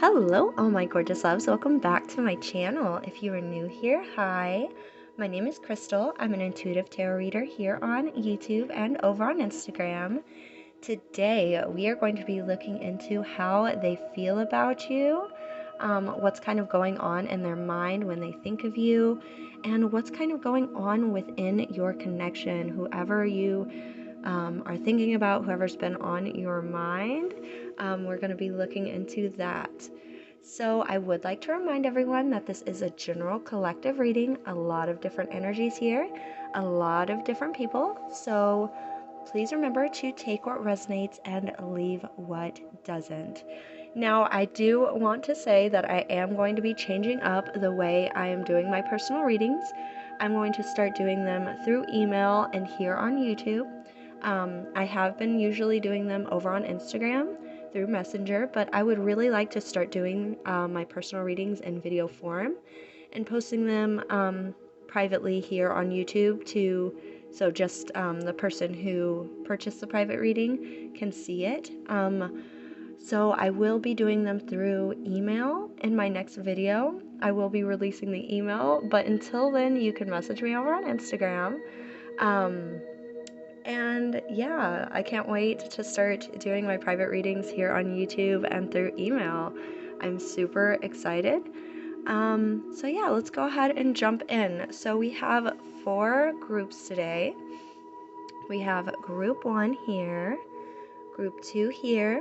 Hello, all my gorgeous loves. Welcome back to my channel. If you are new here, hi. My name is Crystal. I'm an intuitive tarot reader here on YouTube and over on Instagram. Today, we are going to be looking into how they feel about you, what's kind of going on in their mind when they think of you, and what's kind of going on within your connection, whoever you are thinking about, whoever's been on your mind. We're going to be looking into that. So I would like to remind everyone that this is a general collective reading, a lot of different energies here, a lot of different people. So please remember to take what resonates and leave what doesn't. Now, I do want to say that I am going to be changing up the way I am doing my personal readings. I'm going to start doing them through email and here on YouTube. I have been usually doing them over on Instagram through Messenger, but I would really like to start doing my personal readings in video form and posting them privately here on YouTube so just the person who purchased the private reading can see it. So I will be doing them through email in my next video. I will be releasing the email, but until then, you can message me over on Instagram. And yeah, I can't wait to start doing my private readings here on YouTube and through email. I'm super excited. So yeah, let's go ahead and jump in. So we have 4 groups today. We have group 1 here, group 2 here,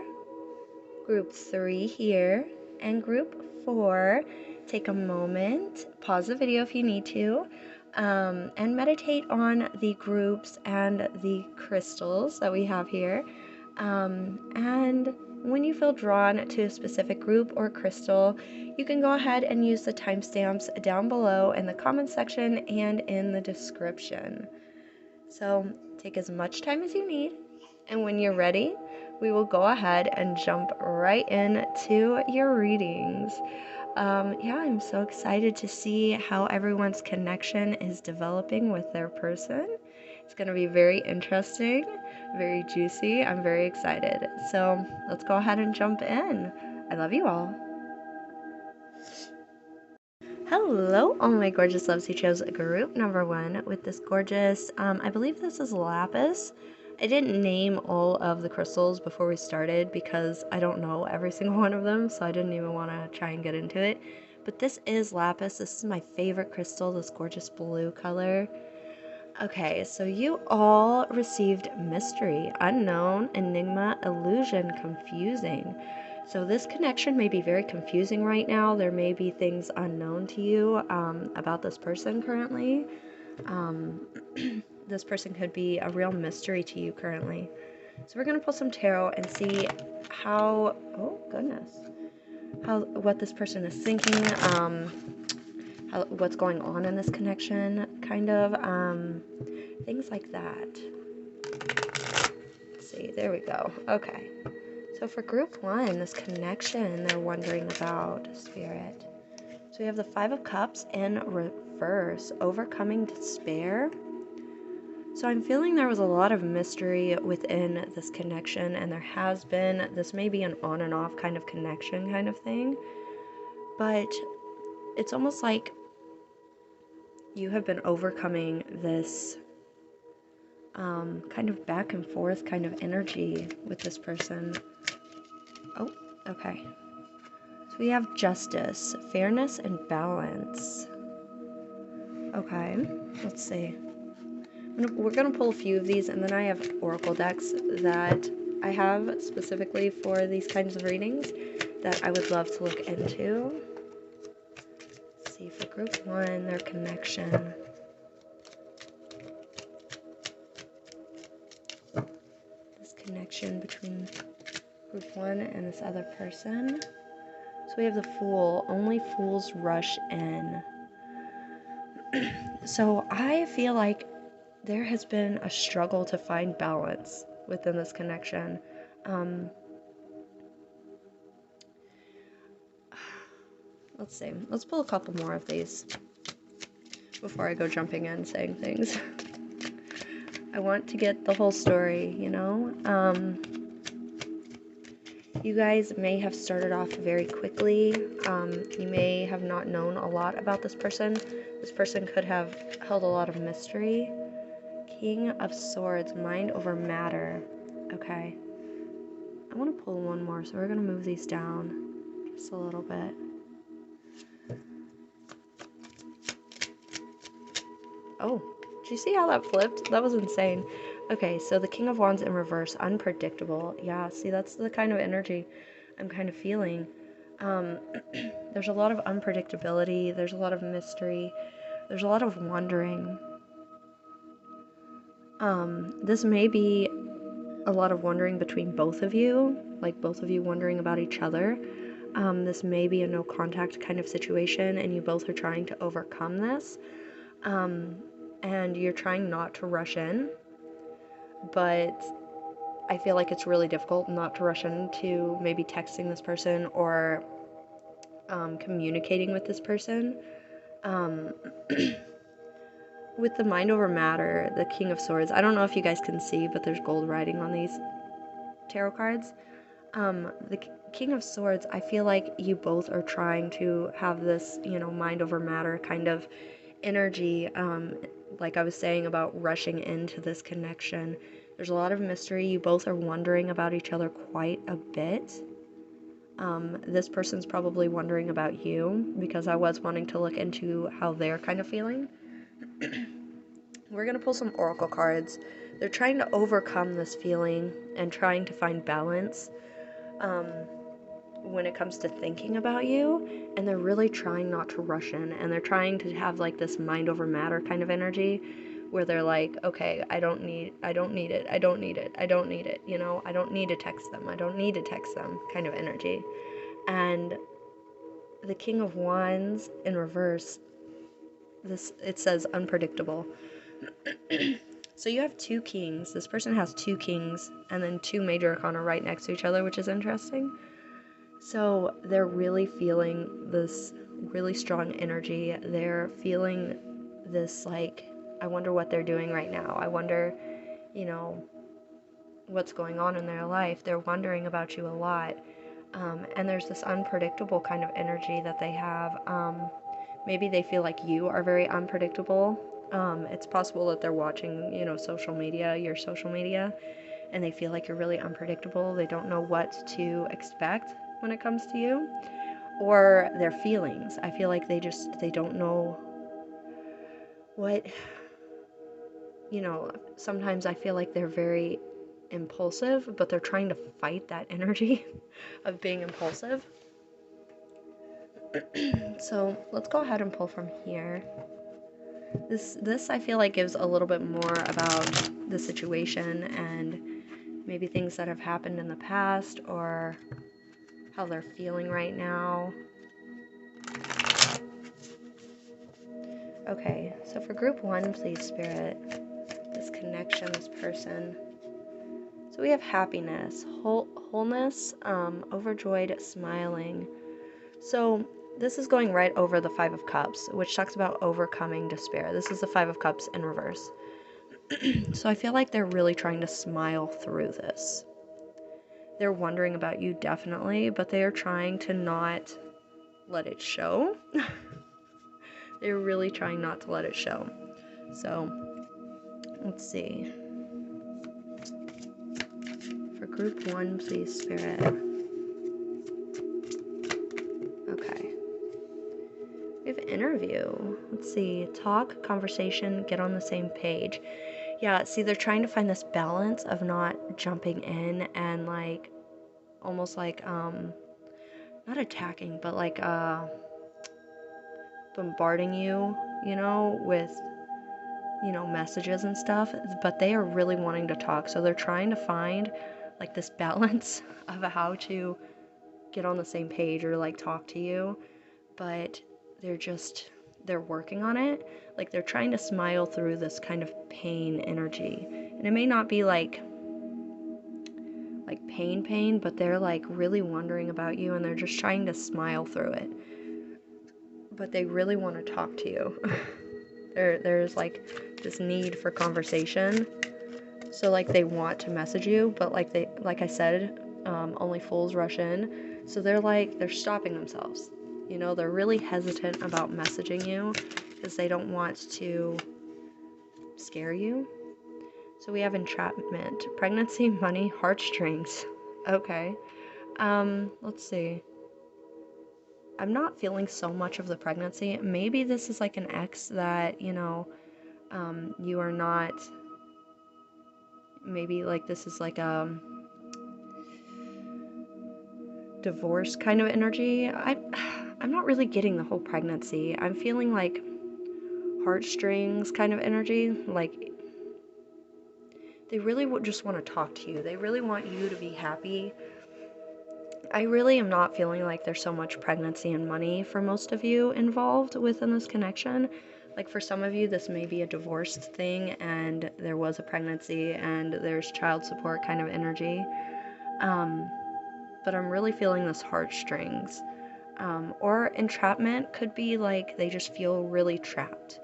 group 3 here, and group 4. Take a moment, pause the video if you need to, and meditate on the groups and the crystals that we have here. And when you feel drawn to a specific group or crystal, you can go ahead and use the timestamps down below in the comment section and in the description. So take as much time as you need, and when you're ready, we will go ahead and jump right into your readings. Yeah, I'm so excited to see how everyone's connection is developing with their person. It's going to be very interesting, very juicy. I'm very excited. So let's go ahead and jump in. I love you all. Hello, all my gorgeous loves who chose group number 1 with this gorgeous, I believe this is lapis. I didn't name all of the crystals before we started because I don't know every single one of them, so I didn't even want to try and get into it. But this is lapis. This is my favorite crystal, this gorgeous blue color. Okay, so you all received mystery, unknown, enigma, illusion, confusing. So this connection may be very confusing right now. There may be things unknown to you about this person currently. This person could be a real mystery to you currently. So we're going to pull some tarot and see how, oh goodness, what this person is thinking, what's going on in this connection, kind of, things like that. Let's see, there we go. Okay. So for group 1, this connection they're wondering about, Spirit. So we have the 5 of Cups in reverse, overcoming despair. So I'm feeling there was a lot of mystery within this connection, and there has been, this may be an on and off kind of connection kind of thing, but it's almost like you have been overcoming this kind of back and forth kind of energy with this person. Oh, okay. So we have justice, fairness, and balance. Okay, let's see. We're going to pull a few of these, and then I have oracle decks that I have specifically for these kinds of readings that I would love to look into. Let's see, for group 1, their connection. This connection between group 1 and this other person. So we have the Fool. Only fools rush in. So I feel like there has been a struggle to find balance within this connection. Let's see. Let's pull a couple more of these before I go jumping in saying things. I want to get the whole story, you know? You guys may have started off very quickly. You may have not known a lot about this person. This person could have held a lot of mystery. King of Swords, mind over matter. Okay. I want to pull one more, so we're going to move these down just a little bit. Oh, did you see how that flipped? That was insane. Okay, so the King of Wands in reverse, unpredictable. Yeah, see, that's the kind of energy I'm kind of feeling. There's a lot of unpredictability. There's a lot of mystery. There's a lot of wondering. This may be a lot of wondering between both of you, like both of you wondering about each other. This may be a no contact kind of situation, and you both are trying to overcome this. And you're trying not to rush in, but I feel like it's really difficult not to rush into maybe texting this person or communicating with this person. With the mind over matter, the King of Swords, I don't know if you guys can see, but there's gold writing on these tarot cards. The King of Swords, I feel like you both are trying to have this, mind over matter kind of energy, like I was saying about rushing into this connection. There's a lot of mystery. You both are wondering about each other quite a bit. This person's probably wondering about you, because I was wanting to look into how they're kind of feeling. We're going to pull some oracle cards. They're trying to overcome this feeling and trying to find balance when it comes to thinking about you, and they're really trying not to rush in, and they're trying to have like this mind over matter kind of energy where they're like, okay, I don't need it, I don't need it, I don't need it, I don't need to text them, kind of energy. And the King of Wands in reverse, it says unpredictable. So you have two kings. This person has two kings and then two major arcana right next to each other, which is interesting. So they're really feeling this really strong energy. They're feeling this, like, I wonder what they're doing right now. I wonder, what's going on in their life. They're wondering about you a lot. And there's this unpredictable kind of energy that they have. Maybe they feel like you are very unpredictable. It's possible that they're watching, your social media, and they feel like you're really unpredictable. They don't know what to expect when it comes to you, or their feelings. I feel like they don't know what, sometimes I feel like they're very impulsive, but they're trying to fight that energy of being impulsive. So let's go ahead and pull from here. This I feel like gives a little bit more about the situation and maybe things that have happened in the past or how they're feeling right now. Okay, so for group 1, please, Spirit, this connection, this person. So we have happiness, wholeness, overjoyed, smiling. So this is going right over the 5 of Cups, which talks about overcoming despair. This is the 5 of Cups in reverse. So I feel like they're really trying to smile through this. They're wondering about you, definitely, but they are trying to not let it show. They're really trying not to let it show. So, let's see. For group 1, please, Spirit. Okay. We have interview. Let's see. Talk, conversation, get on the same page. Yeah, see, they're trying to find this balance of not jumping in and, like, almost like, not attacking, but like, bombarding you, with, messages and stuff, but they are really wanting to talk. So they're trying to find, like, this balance of how to get on the same page or, like, talk to you, but they're working on it. Like, they're trying to smile through this kind of pain energy. And it may not be like pain, but they're, like, really wondering about you, and they're just trying to smile through it. But they really want to talk to you. There's, like, this need for conversation. So, like, they want to message you, but, like I said, only fools rush in. So they're stopping themselves. You know, they're really hesitant about messaging you because they don't want to scare you. So we have entrapment, pregnancy, money, heartstrings. Okay. Let's see. I'm not feeling so much of the pregnancy. Maybe this is like an ex that, you are not, maybe like this is like a divorce kind of energy. I'm not really getting the whole pregnancy. I'm feeling like heartstrings kind of energy. Like they really would just want to talk to you. They really want you to be happy. I really am not feeling like there's so much pregnancy and money for most of you involved within this connection. Like for some of you, this may be a divorced thing and there was a pregnancy and there's child support kind of energy. But I'm really feeling this heartstrings. Or entrapment could be like they just feel really trapped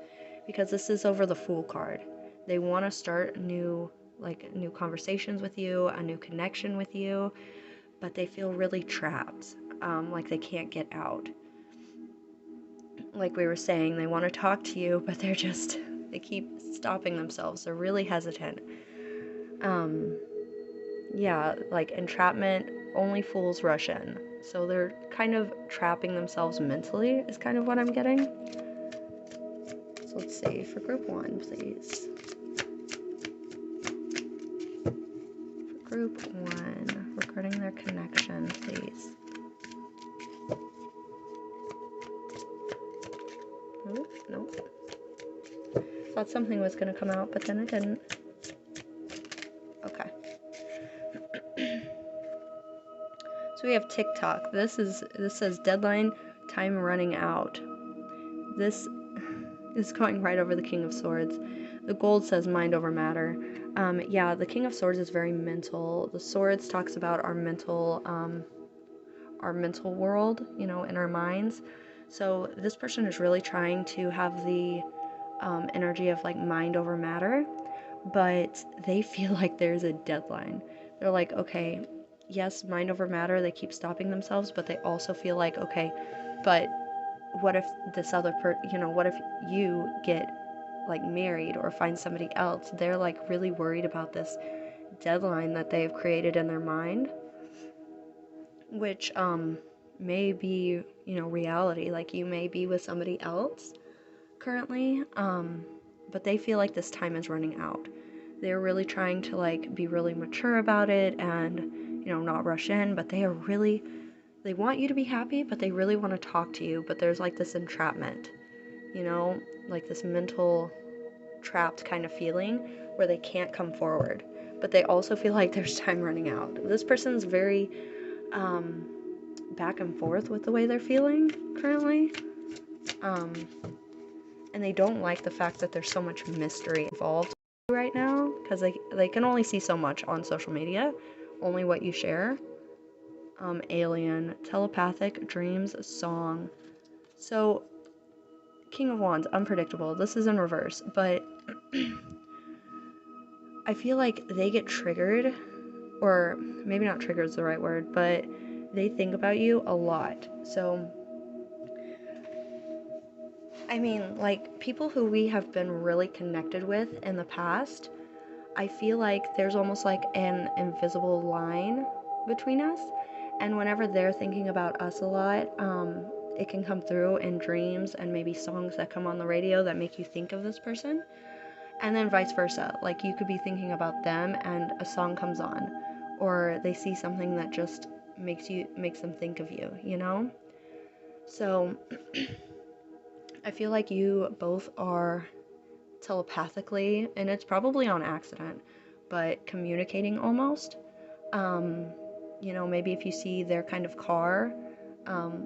because this is over the Fool card. They want to start new conversations with you, a new connection with you, but they feel really trapped, like they can't get out. Like we were saying, they want to talk to you, but they keep stopping themselves. They're really hesitant. Yeah, like entrapment, only fools rush in. So they're kind of trapping themselves mentally, is kind of what I'm getting. So let's see, for group 1, please. For group 1, regarding their connection, please. Nope. Thought something was going to come out, but then it didn't. Okay. So we have TikTok. This says deadline, time running out. This is going right over the King of Swords. The gold says mind over matter. Yeah, the King of Swords is very mental. The Swords talks about our mental world, in our minds. So this person is really trying to have the energy of like mind over matter, but they feel like there's a deadline. They're like, okay, yes, mind over matter. They keep stopping themselves, but they also feel like, okay, but what if this other what if you get like married or find somebody else? They're like really worried about this deadline that they've created in their mind, which may be, reality. Like you may be with somebody else currently, but they feel like this time is running out. They're really trying to like be really mature about it and, not rush in, but they want you to be happy, but they really want to talk to you, but there's like this entrapment, like this mental trapped kind of feeling where they can't come forward, but they also feel like there's time running out. This person's very back and forth with the way they're feeling currently, and they don't like the fact that there's so much mystery involved right now because they can only see so much on social media, only what you share. Alien, telepathic, dreams, song. So King of Wands, unpredictable. This is in reverse, but I feel like they get triggered, or maybe not triggered is the right word, but they think about you a lot. So, I mean, like people who we have been really connected with in the past, I feel like there's almost like an invisible line between us. And whenever they're thinking about us a lot, it can come through in dreams and maybe songs that come on the radio that make you think of this person. And then vice versa. Like you could be thinking about them and a song comes on, or they see something that just makes them think of you, So I feel like you both are telepathically, and it's probably on accident, but communicating almost. Um, maybe if you see their kind of car,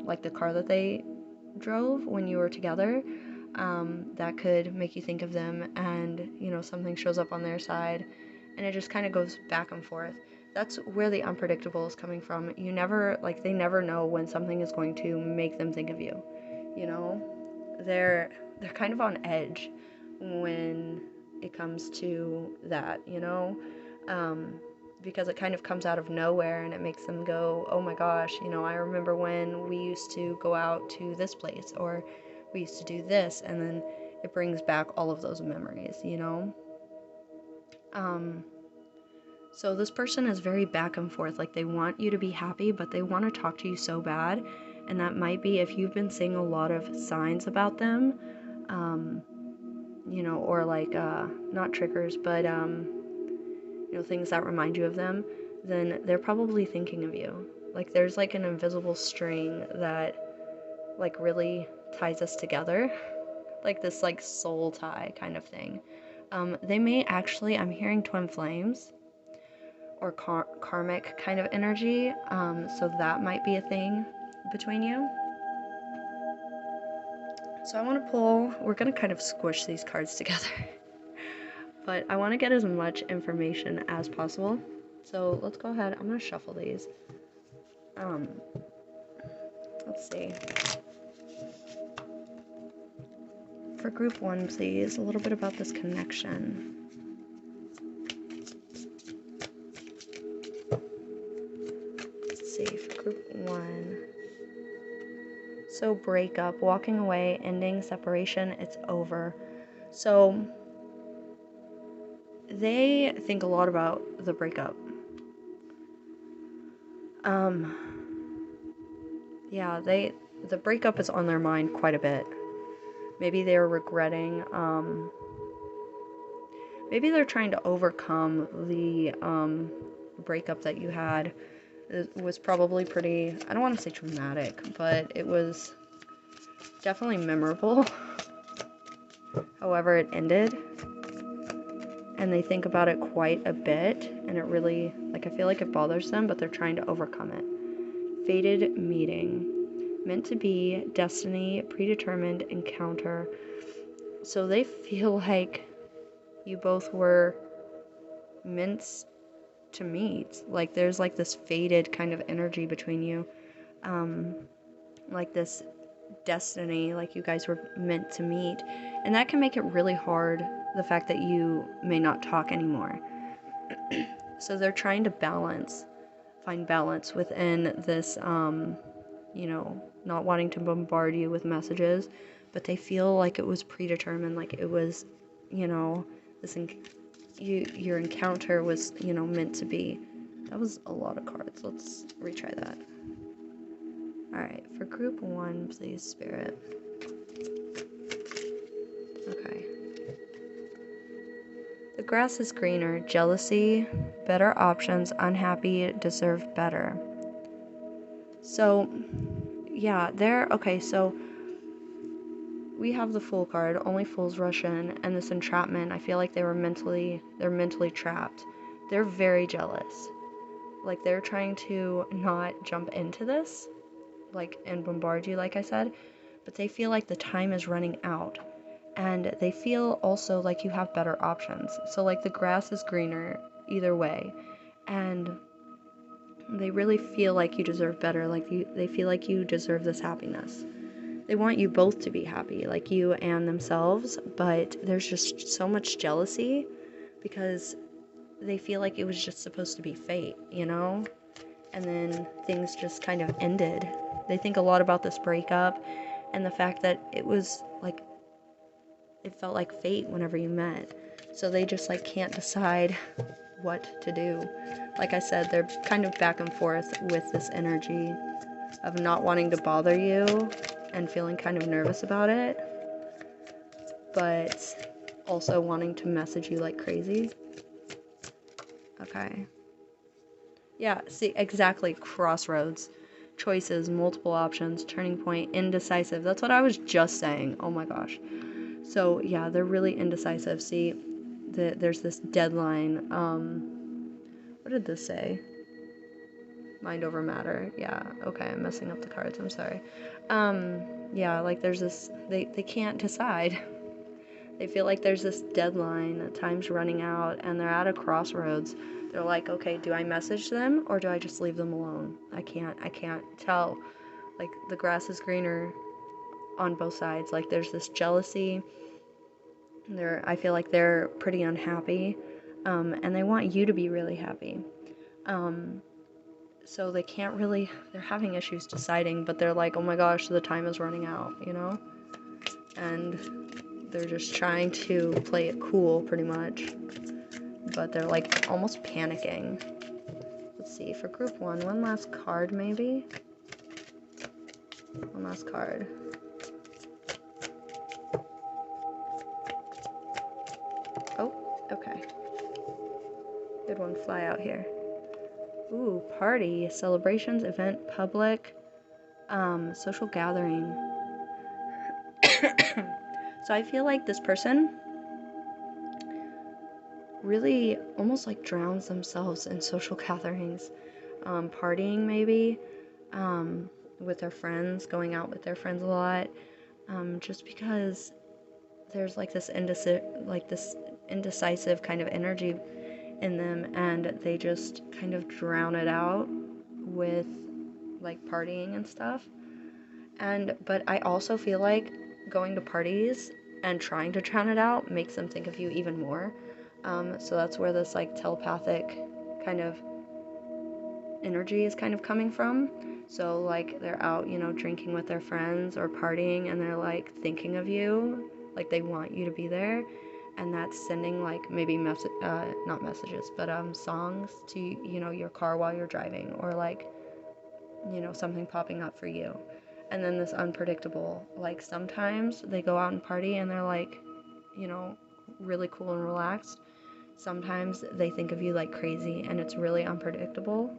like the car that they drove when you were together, that could make you think of them, and something shows up on their side, and it just kind of goes back and forth. That's where the unpredictable is coming from. They never know when something is going to make them think of you. You know, they're kind of on edge when it comes to that. Um, because it kind of comes out of nowhere and it makes them go, oh my gosh, I remember when we used to go out to this place, or we used to do this, and then it brings back all of those memories. So this person is very back and forth. Like, they want you to be happy, but they want to talk to you so bad. And that might be if you've been seeing a lot of signs about them, or like, not triggers, but, things that remind you of them, then they're probably thinking of you. Like, there's like an invisible string that like really ties us together, like this like soul tie kind of thing. They may actually, I'm hearing twin flames or karmic kind of energy, so that might be a thing between you. So I want to pull, we're going to kind of squish these cards together, but I want to get as much information as possible. So let's go ahead, I'm going to shuffle these. Let's see. For group 1, please, a little bit about this connection. Let's see, for group 1. So breakup, walking away, ending, separation, it's over. So they think a lot about the breakup. Yeah, the breakup is on their mind quite a bit. Maybe they're regretting, maybe they're trying to overcome the breakup that you had. It was probably pretty, I don't want to say traumatic, but it was definitely memorable. However it ended. And they think about it quite a bit, and it really, like, I feel like it bothers them, but they're trying to overcome it. Fated meeting. Meant to be, destiny, predetermined encounter. So they feel like you both were meant to meet. Like, there's like this fated kind of energy between you. Like this destiny, like you guys were meant to meet. And that can make it really hard, the fact that you may not talk anymore. So they're trying to find balance within this, not wanting to bombard you with messages, but they feel like it was predetermined, like it was, this your encounter was, meant to be. That was a lot of cards. Let's retry that. Alright, for group 1, please, Spirit. Okay. The grass is greener, jealousy, better options, unhappy, deserve better. So, yeah, okay, so we have the Fool card, only fools rush in, and this entrapment. I feel like they're mentally trapped. They're very jealous. Like, they're trying to not jump into this, like, and bombard you, like I said, but they feel like the time is running out. And they feel also like you have better options. So, like, the grass is greener either way. And they really feel like you deserve better. Like, they feel like you deserve this happiness. They want you both to be happy, like you and themselves. But there's just so much jealousy because they feel like it was just supposed to be fate, And then things just kind of ended. They think a lot about this breakup and the fact that it was like, it felt like fate whenever you met. So they just like can't decide what to do. Like I said, they're kind of back and forth with this energy of not wanting to bother you and feeling kind of nervous about it, but also wanting to message you like crazy. Okay. Yeah, see, exactly. Crossroads. Choices, multiple options, turning point, indecisive. That's what I was just saying. Oh my gosh. So yeah, they're really indecisive. See, there's this deadline. What did this say? Mind over matter. Yeah, okay, I'm messing up the cards. I'm sorry. Yeah, like there's this, they can't decide. They feel like there's this deadline, time's running out, and they're at a crossroads. They're like, okay, do I message them or do I just leave them alone? I can't tell. Like, the grass is greener on both sides. Like, there's this jealousy. I feel like they're pretty unhappy, and they want you to be really happy. So they can't really, they're having issues deciding, but they're like, oh my gosh, the time is running out, you know? And they're just trying to play it cool, pretty much. But they're like almost panicking. Let's see, for group one last card maybe? One last card. Oh, okay. Good one, fly out here. Ooh, party, celebrations, event, public, social gathering. So I feel like this person really almost like drowns themselves in social gatherings, partying maybe, with their friends, going out with their friends a lot, just because there's like this indecisive kind of energy in them, and they just kind of drown it out with like partying and stuff. But I also feel like going to parties and trying to drown it out makes them think of you even more. So that's where this like telepathic kind of energy is kind of coming from. So like they're out, drinking with their friends or partying, and they're like thinking of you, like they want you to be there, and that's sending like maybe not messages, but songs to your car while you're driving, or like something popping up for you. And then this unpredictable, like sometimes they go out and party and they're like, really cool and relaxed. Sometimes they think of you like crazy and it's really unpredictable.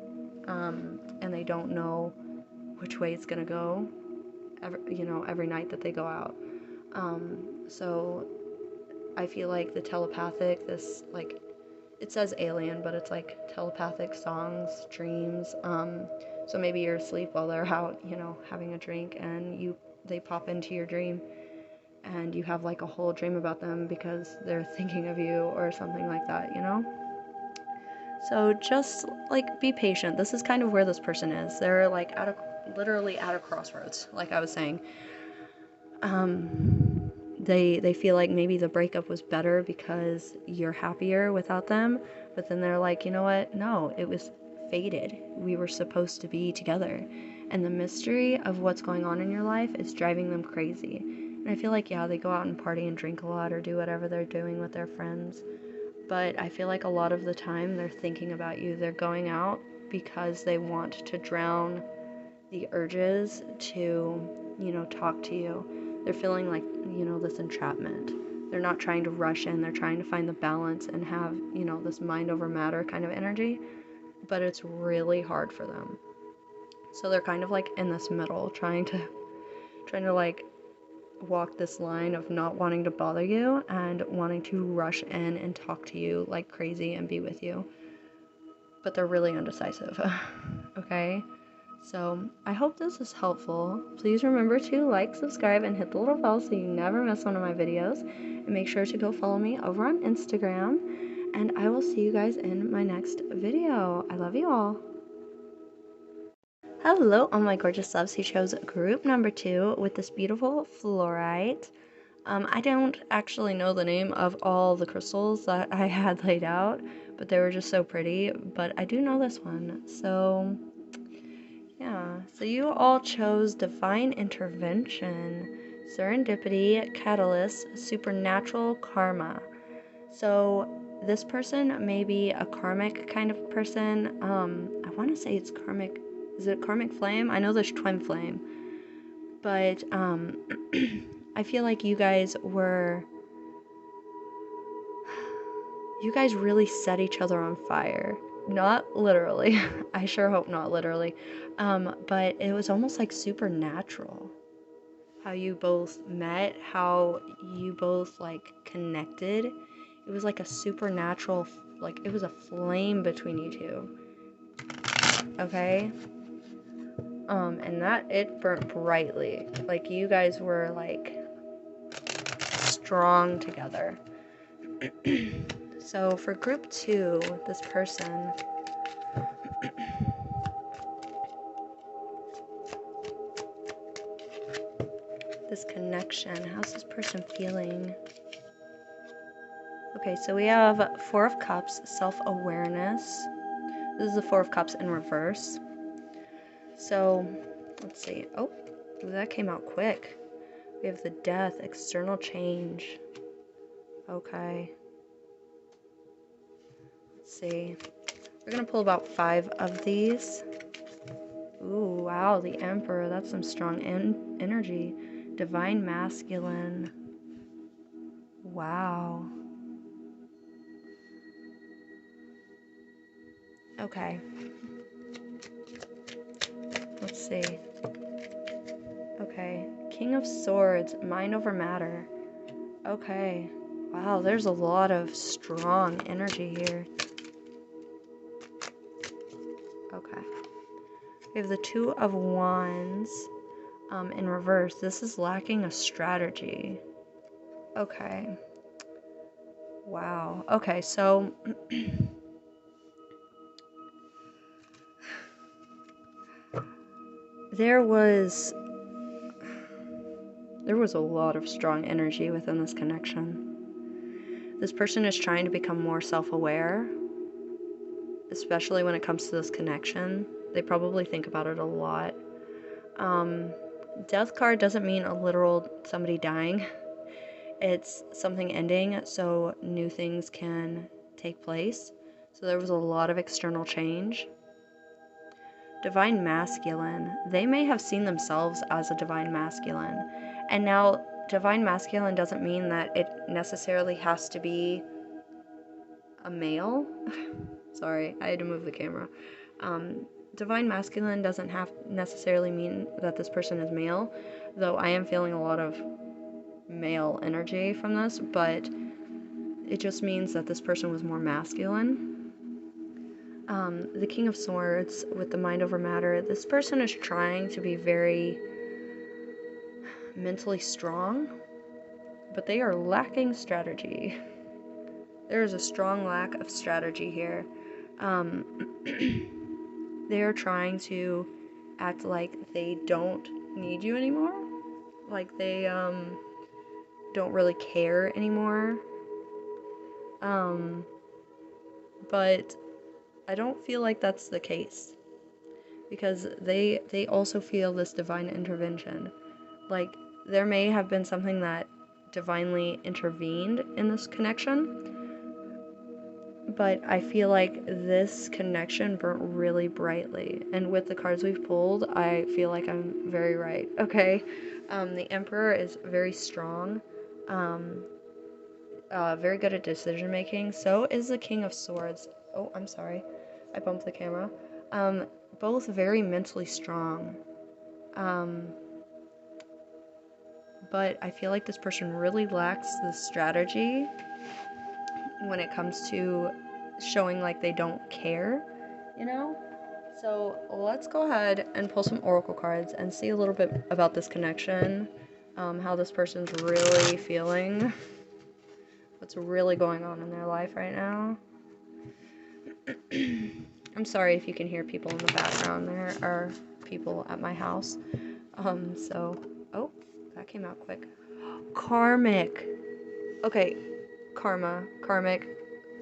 And they don't know which way it's gonna go every night that they go out. So I feel like the telepathic, this like, it says alien, but it's like telepathic songs, dreams. So maybe you're asleep while they're out, having a drink, and they pop into your dream, and you have like a whole dream about them because they're thinking of you or something like that. So just like be patient. This is kind of where this person is. They're like literally at a crossroads, like I was saying. They feel like maybe the breakup was better because you're happier without them, but then they're like, you know what? No, it was fated. We were supposed to be together. And the mystery of what's going on in your life is driving them crazy. And I feel like, yeah, they go out and party and drink a lot or do whatever they're doing with their friends. But I feel like a lot of the time they're thinking about you. They're going out because they want to drown the urges to, talk to you. They're feeling like, this entrapment. They're not trying to rush in. They're trying to find the balance and have, this mind over matter kind of energy. But it's really hard for them. So they're kind of like in this middle, trying to like walk this line of not wanting to bother you and wanting to rush in and talk to you like crazy and be with you. But they're really indecisive. Okay? So I hope this is helpful. Please remember to like, subscribe, and hit the little bell so you never miss one of my videos. And make sure to go follow me over on Instagram. And I will see you guys in my next video. I love you all. Hello, all my gorgeous loves who chose group number 2 with this beautiful fluorite. I don't actually know the name of all the crystals that I had laid out, but they were just so pretty. But I do know this one. So yeah, so you all chose Divine Intervention, Serendipity, Catalyst, Supernatural Karma. So this person may be a karmic kind of person. I want to say it's karmic. Is it karmic flame? I know there's twin flame. But I feel like you guys really set each other on fire. Not literally. I sure hope not literally. But it was almost like supernatural. How you both met, how you both like connected. It was like a supernatural, like it was a flame between you two. Okay? And that it burnt brightly. Like you guys were like strong together. So for group 2, this person, this connection, how's this person feeling? Okay, so we have 4 of Cups, self-awareness. This is the Four of Cups in reverse. So, let's see. Oh, that came out quick. We have the Death, external change. Okay. Let's see. We're gonna pull about 5 of these. Ooh, wow, the Emperor. That's some strong energy. Divine Masculine. Wow. Okay. Let's see. Okay. King of Swords, mind over matter. Okay. Wow, there's a lot of strong energy here. Okay. We have the Two of Wands in reverse. This is lacking a strategy. Okay. Wow. Okay, so there was a lot of strong energy within this connection. This person is trying to become more self-aware, especially when it comes to this connection. They probably think about it a lot. Death card doesn't mean a literal somebody dying. It's something ending, so new things can take place. So there was a lot of external change. Divine Masculine. They may have seen themselves as a Divine Masculine. And now, Divine Masculine doesn't mean that it necessarily has to be a male. Sorry, I had to move the camera. Divine Masculine doesn't have necessarily mean that this person is male, though I am feeling a lot of male energy from this, but it just means that this person was more masculine. The King of Swords with the mind over matter. This person is trying to be very mentally strong, but they are lacking strategy. There is a strong lack of strategy here. They are trying to act like they don't need you anymore. Like they don't really care anymore. But I don't feel like that's the case, because they also feel this divine intervention. Like there may have been something that divinely intervened in this connection, but I feel like this connection burnt really brightly. And with the cards we've pulled, I feel like I'm very right. Okay, the Emperor is very strong, very good at decision making. So is the King of Swords. Oh, I'm sorry, I bumped the camera. Both very mentally strong. But I feel like this person really lacks the strategy when it comes to showing like they don't care, you know? So let's go ahead and pull some oracle cards and see a little bit about this connection, how this person's really feeling, what's really going on in their life right now. I'm sorry if you can hear people in the background. There are people at my house. Oh, that came out quick. Karmic. Okay, karma, karmic,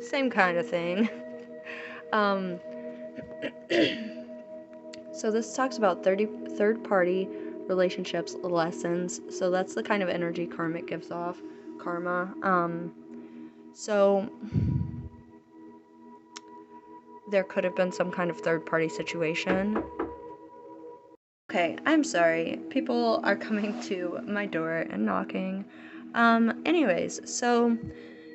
same kind of thing. So this talks about third-party relationships lessons. So that's the kind of energy karmic gives off, karma. So there could have been some kind of third-party situation. Okay, I'm sorry. People are coming to my door and knocking. Anyways, so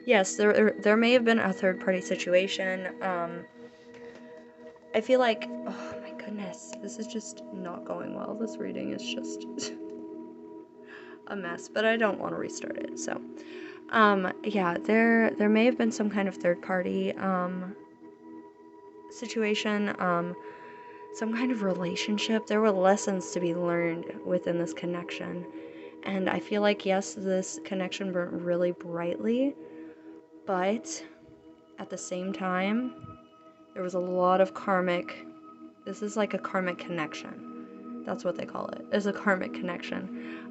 yes, there may have been a third-party situation. I feel like, oh my goodness, this is just not going well. This reading is just a mess, but I don't want to restart it. So, yeah, there may have been some kind of third-party situation, some kind of relationship. There were lessons to be learned within this connection. And I feel like, yes, this connection burnt really brightly, but at the same time, there was a lot of karmic. This is like a karmic connection. That's what they call it, is a karmic connection.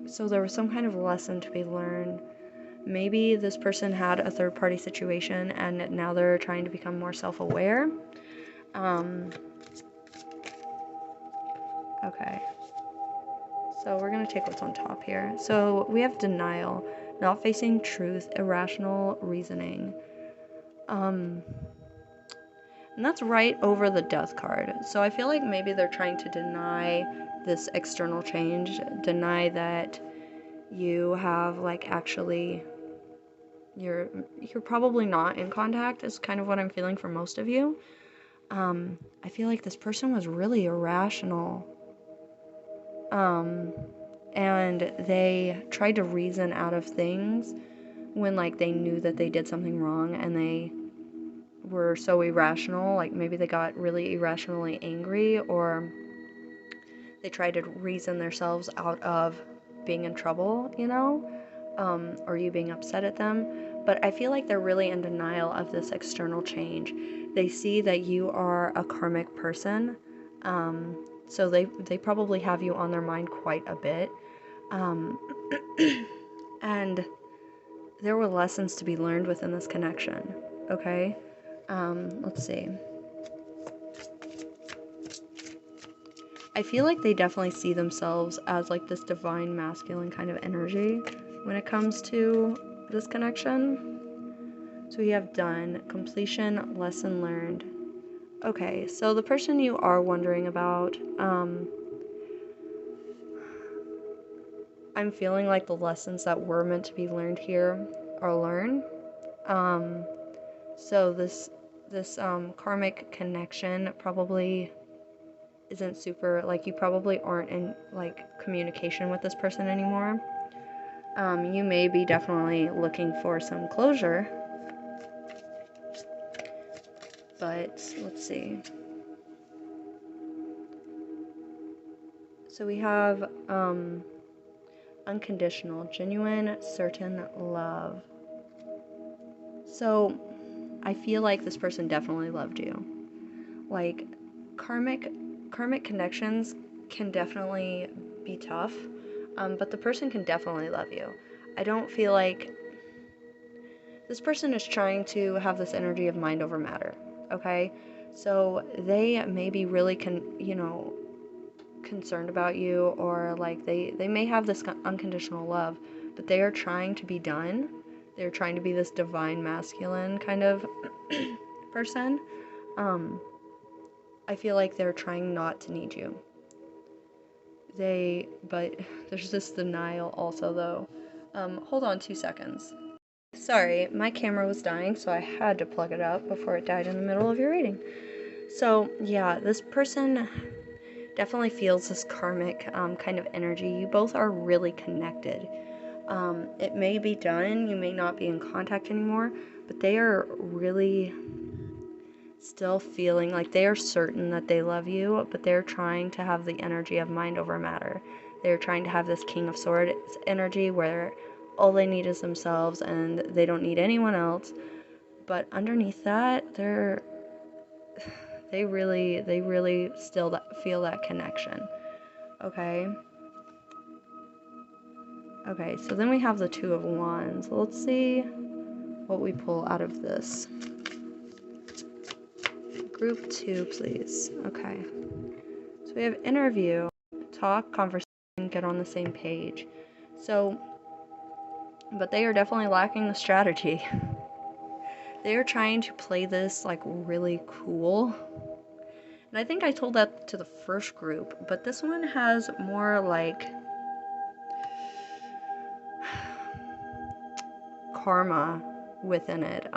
So there was some kind of lesson to be learned. Maybe this person had a third-party situation and now they're trying to become more self-aware. Okay. So we're going to take what's on top here. So we have denial, not facing truth, irrational reasoning. And that's right over the death card. So I feel like maybe they're trying to deny this external change, deny that you have like actually you're probably not in contact is kind of what I'm feeling for most of you. I feel like this person was really irrational. And they tried to reason out of things when like they knew that they did something wrong, and they were so irrational, like maybe they got really irrationally angry, or they tried to reason themselves out of being in trouble, or you being upset at them. But I feel like they're really in denial of this external change. They see that you are a karmic person, so they probably have you on their mind quite a bit. And there were lessons to be learned within this connection, okay? Let's see. I feel like they definitely see themselves as like this divine masculine kind of energy when it comes to this connection. So we have done, completion, lesson learned. Okay, so the person you are wondering about, I'm feeling like the lessons that were meant to be learned here are learned. So this karmic connection probably isn't super, like, you probably aren't in like communication with this person anymore. You may be definitely looking for some closure, but let's see. So we have unconditional, genuine, certain love. So I feel like this person definitely loved you. Like, karmic connections can definitely be tough, but the person can definitely love you. I don't feel like this person is trying to have this energy of mind over matter, okay? So they may be really concerned about you, or like they may have this unconditional love, but they are trying to be done. They're trying to be this divine masculine kind of person. I feel like they're trying not to need you. But there's this denial also though. Hold on 2 seconds. Sorry, my camera was dying, so I had to plug it up before it died in the middle of your reading. So yeah, this person definitely feels this karmic kind of energy. You both are really connected. It may be done, you may not be in contact anymore, but they are really still feeling like they are certain that they love you, but they're trying to have the energy of mind over matter. They're trying to have this King of Swords energy where all they need is themselves and they don't need anyone else. But underneath that, they really still feel that connection. Okay. Okay, so then we have the Two of Wands. Let's see what we pull out of this. Group 2, please. Okay. So we have interview, talk, conversation, get on the same page. So, but they are definitely lacking the strategy. They are trying to play this like really cool. And I think I told that to the first group, but this one has more like karma within it.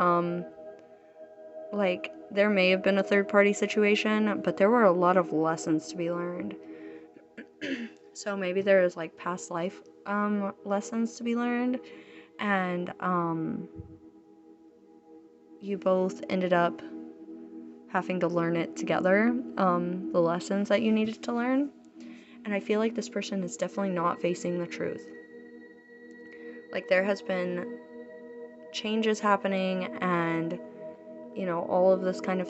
Like, there may have been a third-party situation, but there were a lot of lessons to be learned. So maybe there is like past life lessons to be learned, and you both ended up having to learn it together, the lessons that you needed to learn. And I feel like this person is definitely not facing the truth. Like, there has been changes happening, and all of those kinds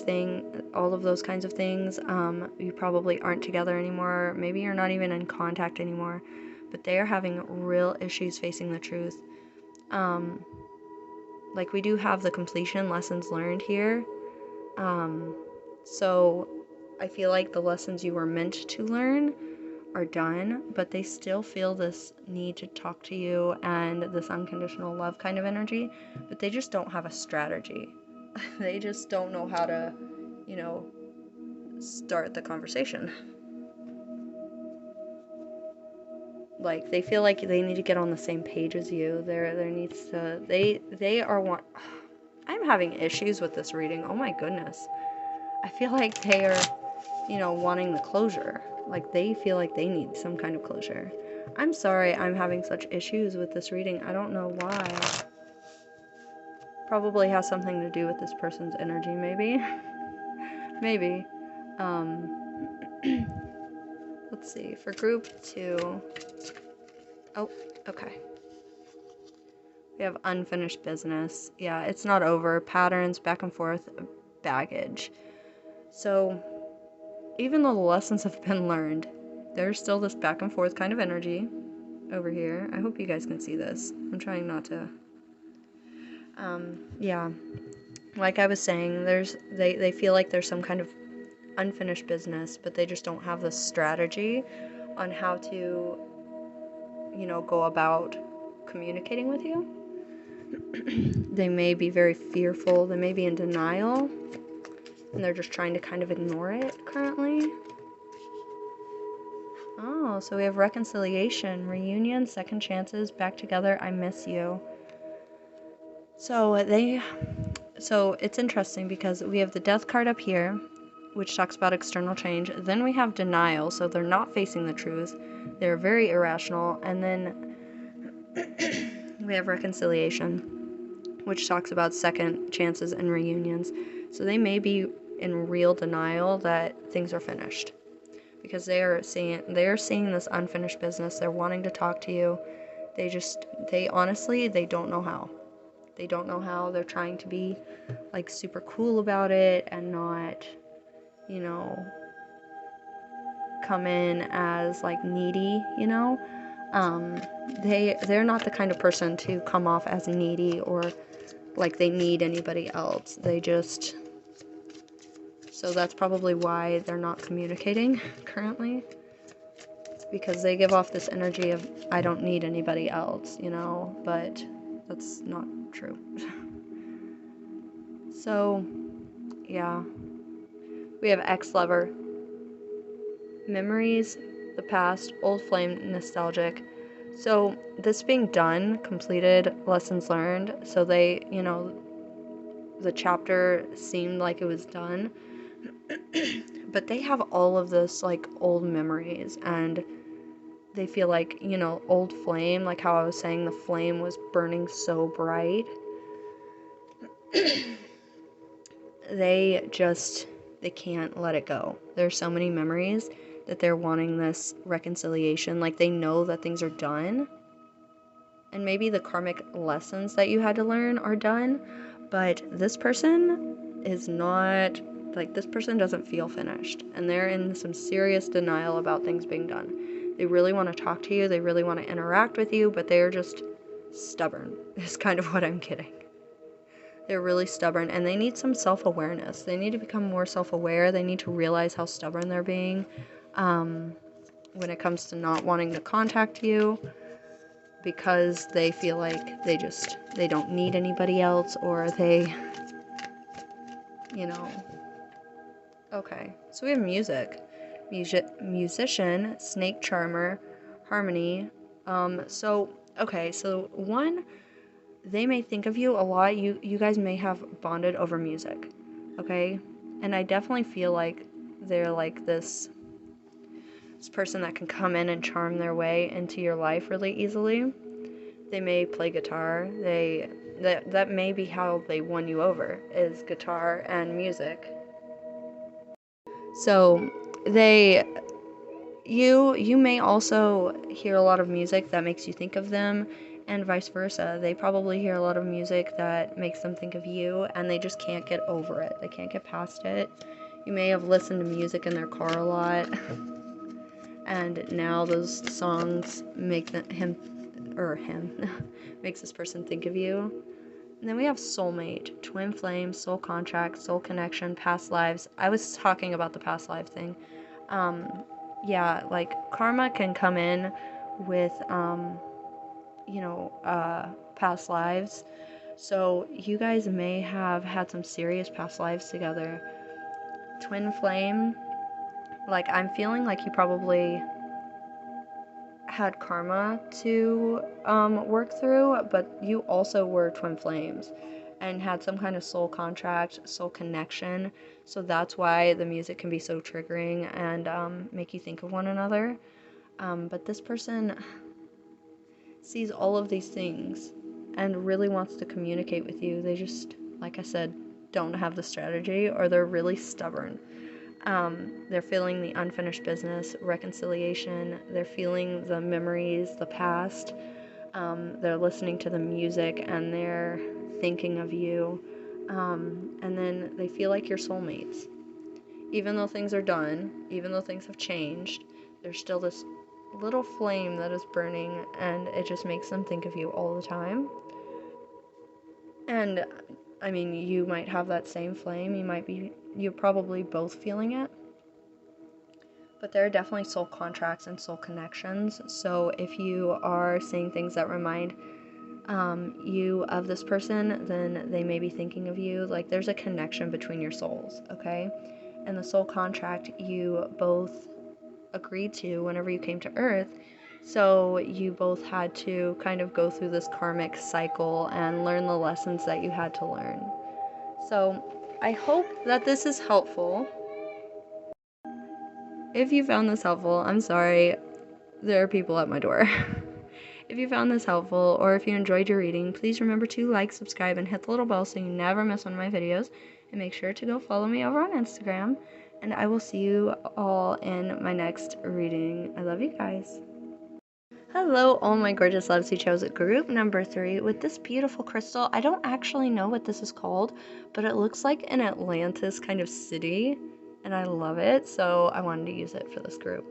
of things. You probably aren't together anymore. Maybe you're not even in contact anymore, but they are having real issues facing the truth. Like, we do have the completion lessons learned here. So I feel like the lessons you were meant to learn are done, but they still feel this need to talk to you and this unconditional love kind of energy, but they just don't have a strategy. They just don't know how to, start the conversation. Like, they feel like they need to get on the same page as you. There needs to, they are one. I'm having issues with this reading. Oh my goodness. I feel like they are, wanting the closure. Like, they feel like they need some kind of closure. I'm sorry I'm having such issues with this reading. I don't know why. Probably has something to do with this person's energy, maybe. Maybe. Let's see. For group 2. Oh, okay. We have unfinished business. Yeah, it's not over. Patterns, back and forth, baggage. So, even though the lessons have been learned, there's still this back and forth kind of energy over here. I hope you guys can see this. I'm trying not to. Yeah. Like I was saying, they feel like there's some kind of unfinished business, but they just don't have the strategy on how to, go about communicating with you. They may be very fearful. They may be in denial, and they're just trying to kind of ignore it currently. Oh, so we have reconciliation, reunion, second chances, back together, I miss you. So it's interesting because we have the death card up here, which talks about external change. Then we have denial, so they're not facing the truth. They're very irrational. And then we have reconciliation, which talks about second chances and reunions. So they may be in real denial that things are finished, because they are seeing this unfinished business. They're wanting to talk to you. They honestly, they don't know how. They don't know how. They're trying to be like super cool about it and not, come in as like needy, they're not the kind of person to come off as needy or like they need anybody else. So that's probably why they're not communicating currently, because they give off this energy of, I don't need anybody else, but that's not true. So, yeah. We have ex-lover. Memories, the past, old flame, nostalgic. So, this being done, completed, lessons learned, so they, the chapter seemed like it was done. But they have all of this, like, old memories, and they feel like, old flame, like how I was saying the flame was burning so bright. They can't let it go. There's so many memories that they're wanting this reconciliation. Like, they know that things are done, and maybe the karmic lessons that you had to learn are done, but this person is not, like, this person doesn't feel finished, and they're in some serious denial about things being done. They really want to talk to you, they really want to interact with you, but they're just stubborn, is kind of what I'm getting. They're really stubborn, and they need some self-awareness. They need to become more self-aware. They need to realize how stubborn they're being when it comes to not wanting to contact you, because they feel like they don't need anybody else, or they, Okay, so we have music. Musician, snake charmer, harmony. So one, they may think of you a lot. You guys may have bonded over music, okay? And I definitely feel like they're like this person that can come in and charm their way into your life really easily. They may play guitar. That may be how they won you over, is guitar and music. So you may also hear a lot of music that makes you think of them, and vice versa. They probably hear a lot of music that makes them think of you, and they just can't get over it. They can't get past it. You may have listened to music in their car a lot, and now those songs make him or him, makes this person think of you. And then we have soulmate, twin flame, soul contract, soul connection, past lives. I was talking about the past life thing. Yeah, like karma can come in with, past lives. So you guys may have had some serious past lives together. Twin flame, like I'm feeling like you probably had karma to work through, but you also were twin flames and had some kind of soul contract, soul connection. So that's why the music can be so triggering and make you think of one another. But this person sees all of these things and really wants to communicate with you. They just, like I said, don't have the strategy, or they're really stubborn. They're feeling the unfinished business, reconciliation. They're feeling the memories, the past. They're listening to the music and they're thinking of you. And then they feel like you're soulmates. Even though things are done, even though things have changed, there's still this little flame that is burning, and it just makes them think of you all the time. And I mean, you might have that same flame. You're probably both feeling it. But there are definitely soul contracts and soul connections. So if you are saying things that remind you of this person, then they may be thinking of you. Like there's a connection between your souls, okay? And the soul contract you both agreed to whenever you came to Earth. So you both had to kind of go through this karmic cycle and learn the lessons that you had to learn. So I hope that this is helpful. If you found this helpful, I'm sorry, there are people at my door. If you found this helpful, or if you enjoyed your reading, please remember to like, subscribe, and hit the little bell so you never miss one of my videos. And make sure to go follow me over on Instagram. And I will see you all in my next reading. I love you guys. Hello, all my gorgeous loves who chose group number 3 with this beautiful crystal. I don't actually know what this is called, but it looks like an Atlantis kind of city, and I love it, so I wanted to use it for this group.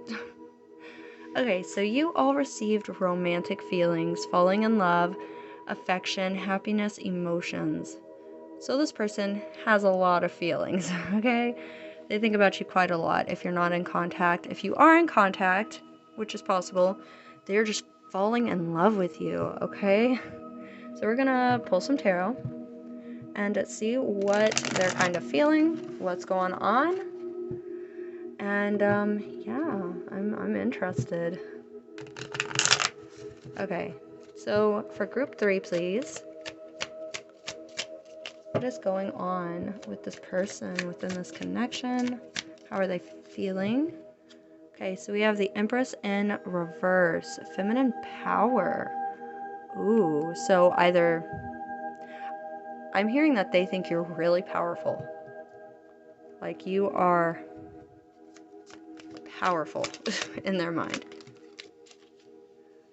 Okay, so you all received romantic feelings, falling in love, affection, happiness, emotions. So this person has a lot of feelings, okay? They think about you quite a lot if you're not in contact. If you are in contact, which is possible, they're just falling in love with you, okay? So we're gonna pull some tarot and see what they're kind of feeling, what's going on. And yeah, I'm interested. Okay, so for group 3, please. What is going on with this person within this connection? How are they feeling? Okay, so we have the Empress in reverse. Feminine power. Ooh, so either... I'm hearing that they think you're really powerful. Like you are powerful in their mind.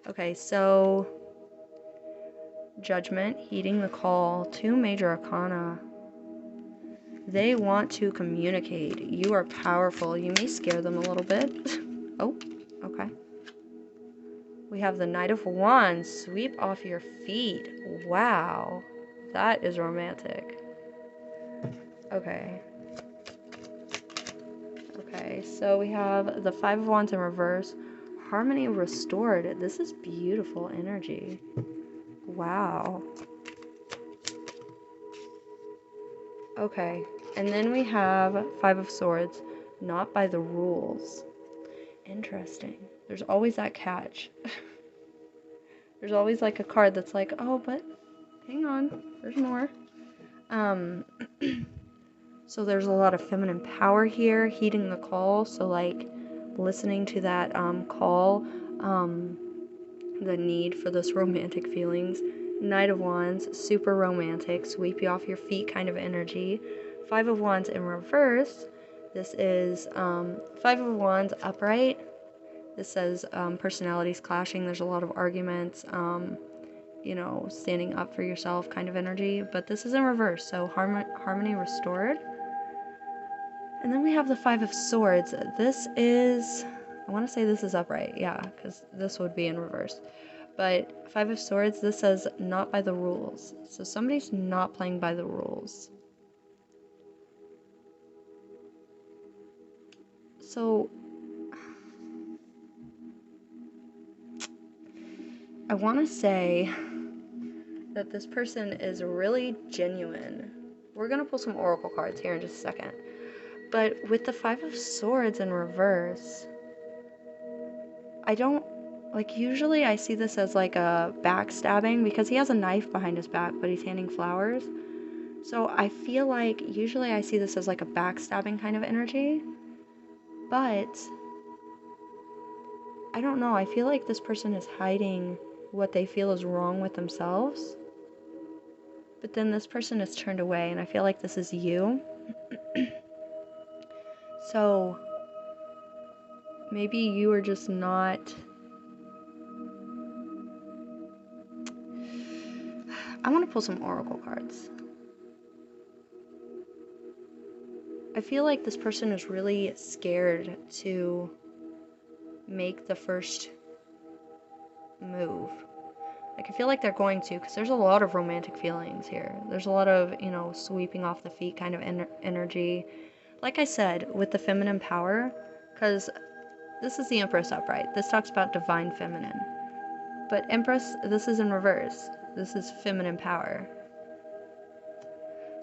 Okay, so... Judgment, heeding the call, 2 major arcana. They want to communicate. You are powerful. You may scare them a little bit. Oh, okay. We have the Knight of Wands. Sweep off your feet. Wow. That is romantic. Okay. Okay, so we have the Five of Wands in reverse. Harmony restored. This is beautiful energy. Wow. Okay, and then we have Five of Swords. Not by the rules. Interesting. There's always that catch. There's always like a card that's like, oh, but hang on, there's more. So there's a lot of feminine power here, heeding the call. So like listening to that call, the need for those romantic feelings. Knight of Wands, super romantic, sweep you off your feet kind of energy. Five of Wands in reverse. This is Five of Wands upright. This says personalities clashing. There's a lot of arguments, standing up for yourself kind of energy. But this is in reverse, so harmony restored. And then we have the Five of Swords. This is, I want to say this is upright, yeah, because this would be in reverse. But Five of Swords, this says not by the rules. So somebody's not playing by the rules. So I want to say that this person is really genuine. We're going to pull some oracle cards here in just a second. But with the Five of Swords in reverse, I don't, like, usually I see this as like a backstabbing because he has a knife behind his back, but he's handing flowers. So I feel like usually I see this as like a backstabbing kind of energy. But I don't know. I feel like this person is hiding what they feel is wrong with themselves. But then this person is turned away, and I feel like this is you. So maybe you are just not... I want to pull some oracle cards. I feel like this person is really scared to make the first move. Like, I feel like they're going to, because there's a lot of romantic feelings here. There's a lot of, you know, sweeping off the feet kind of energy. Like I said, with the feminine power, because this is the Empress upright. This talks about divine feminine. But Empress, this is in reverse. This is feminine power.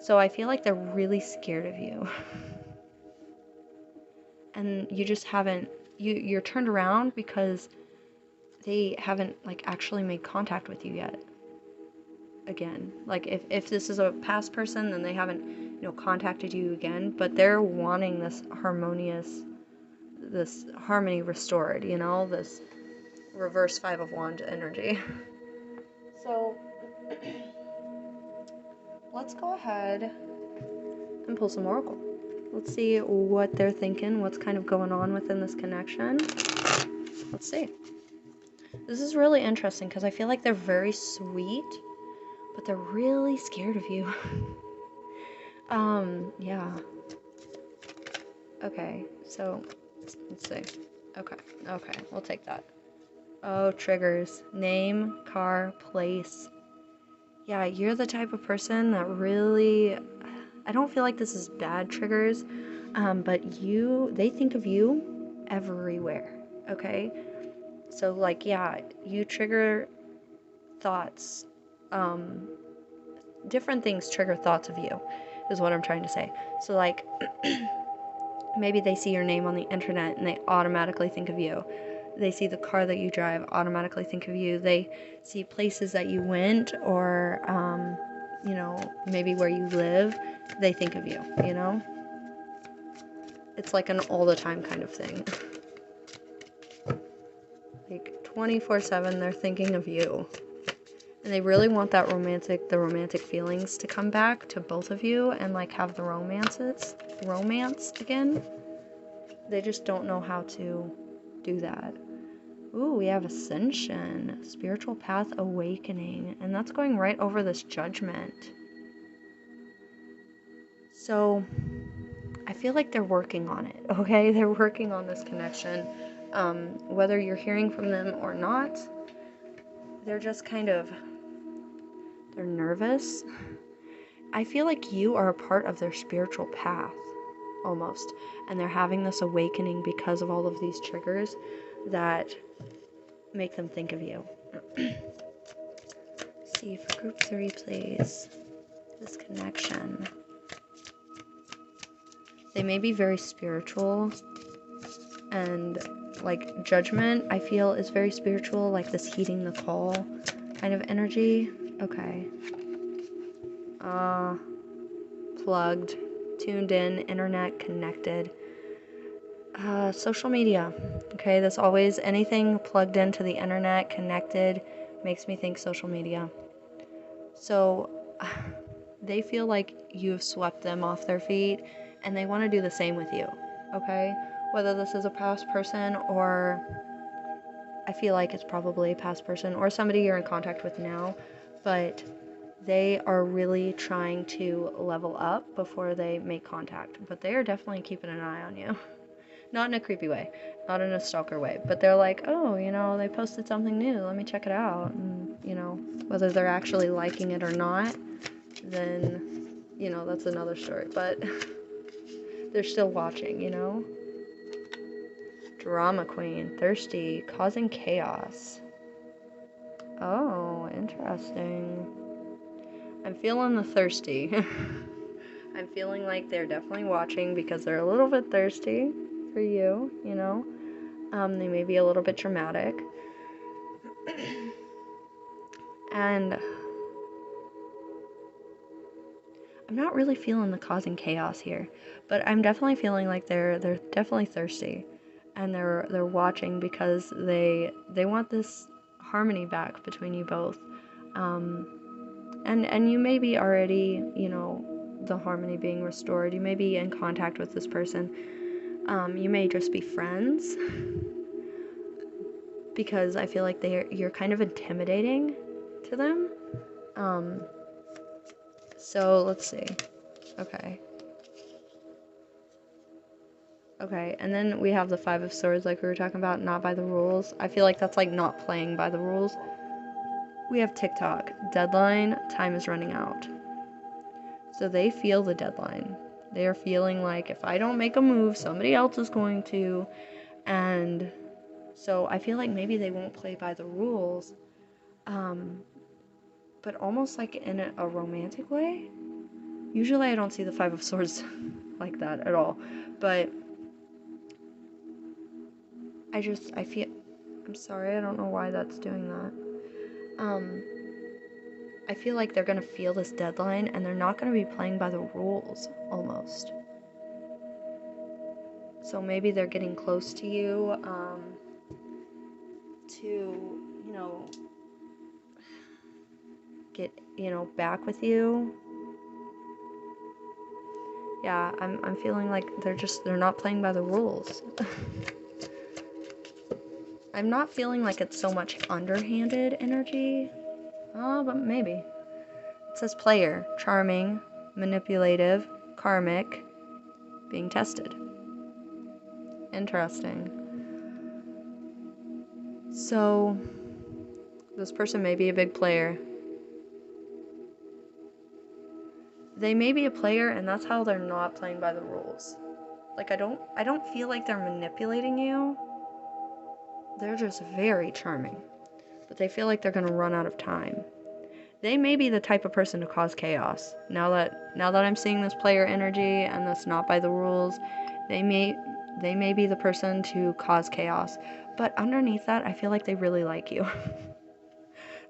So I feel like they're really scared of you. And you just haven't, you're turned around because they haven't, like, actually made contact with you yet. Again, like, if this is a past person, then they haven't, you know, contacted you again, but they're wanting this harmony restored, you know, this reverse Five of Wands energy. So let's go ahead and pull some oracle. Let's see what they're thinking, what's kind of going on within this connection. Let's see. This is really interesting because I feel like they're very sweet, but they're really scared of you. Yeah. Okay, so let's see. Okay, we'll take that. Oh, triggers. Name, car, place. Yeah, you're the type of person that really... I don't feel like this is bad triggers, but they think of you everywhere, okay? So, like, yeah, you trigger thoughts. Different things trigger thoughts of you, is what I'm trying to say. So, like, maybe they see your name on the internet and they automatically think of you. They see the car that you drive, automatically think of you. They see places that you went, or, you know, maybe where you live, they think of you, you know? It's like an all the time kind of thing. Like 24/7, they're thinking of you. And they really want the romantic feelings to come back to both of you and, like, have the romance again. They just don't know how to do that. Ooh, we have Ascension, Spiritual Path Awakening, and that's going right over this Judgment. So I feel like they're working on it, okay? They're working on this connection. Whether you're hearing from them or not, they're just kind of, they're nervous. I feel like you are a part of their spiritual path, almost. And they're having this awakening because of all of these triggers that make them think of you. Let's see, for group 3, please. This connection. They may be very spiritual, and, like, Judgment, I feel, is very spiritual, like this heeding the call kind of energy. Okay. Plugged, tuned in, internet, connected. Social media. Okay, that's always anything plugged into the internet, connected, makes me think social media. So they feel like you've swept them off their feet, and they want to do the same with you. Okay, whether this is a past person, or I feel like it's probably a past person or somebody you're in contact with now, but they are really trying to level up before they make contact. But they are definitely keeping an eye on you. Not in a creepy way, not in a stalker way, but they're like, oh, they posted something new, let me check it out. And, whether they're actually liking it or not, then, that's another story. But they're still watching, Drama queen, thirsty, causing chaos. Oh, interesting. I'm feeling the thirsty. I'm feeling like they're definitely watching because they're a little bit thirsty for you, They may be a little bit dramatic. And I'm not really feeling the causing chaos here, but I'm definitely feeling like they're definitely thirsty, and they're watching because they want this harmony back between you both. And you may be already, the harmony being restored. You may be in contact with this person. You may just be friends, because I feel like you're kind of intimidating to them. So let's see. Okay, and then we have the Five of Swords, like we were talking about, not by the rules. I feel like that's like not playing by the rules. We have TikTok, deadline, time is running out. So they feel the deadline. They are feeling like, if I don't make a move, somebody else is going to. And so I feel like maybe they won't play by the rules, but almost like in a romantic way. Usually I don't see the Five of Swords like that at all, but I feel, I'm sorry, I don't know why that's doing that. I feel like they're gonna feel this deadline and they're not gonna be playing by the rules, almost. So maybe they're getting close to you, to, get, back with you. Yeah, I'm feeling like they're not playing by the rules. I'm not feeling like it's so much underhanded energy. Oh, but maybe. It says player, charming, manipulative, karmic, being tested. Interesting. So, this person may be a big player. They may be a player, and that's how they're not playing by the rules. Like, I don't feel like they're manipulating you. They're just very charming. But they feel like they're gonna run out of time. They may be the type of person to cause chaos. Now that I'm seeing this player energy and this not by the rules, they may be the person to cause chaos. But underneath that, I feel like they really like you.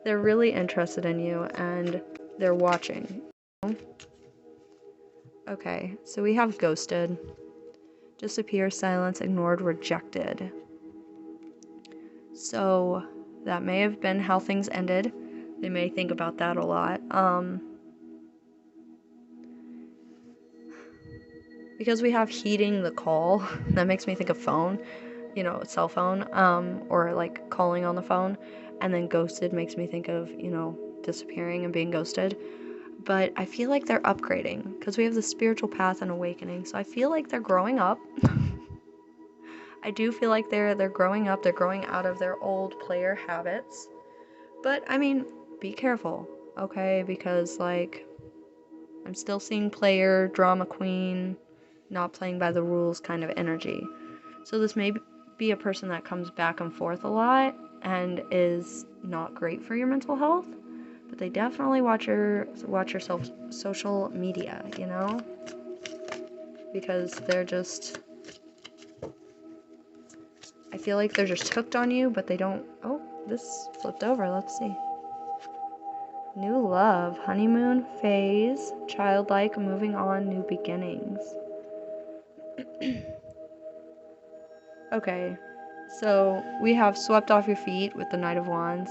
They're really interested in you and they're watching. Okay, so we have ghosted, disappear, silence, ignored, rejected. So that may have been how things ended. They may think about that a lot. Because we have heeding the call, that makes me think of phone, cell phone, or like calling on the phone. And then ghosted makes me think of, disappearing and being ghosted. But I feel like they're upgrading because we have the spiritual path and awakening. So I feel like they're growing up. I do feel like they're growing up. They're growing out of their old player habits. But I mean, be careful, okay? Because like, I'm still seeing player, drama queen, not playing by the rules kind of energy. So this may be a person that comes back and forth a lot and is not great for your mental health, but they definitely watch your social media, because they're just, I feel like they're just hooked on you, but they don't. Oh, this flipped over. Let's see. New love, honeymoon phase, childlike, moving on, new beginnings. Okay, so we have swept off your feet with the Knight of Wands.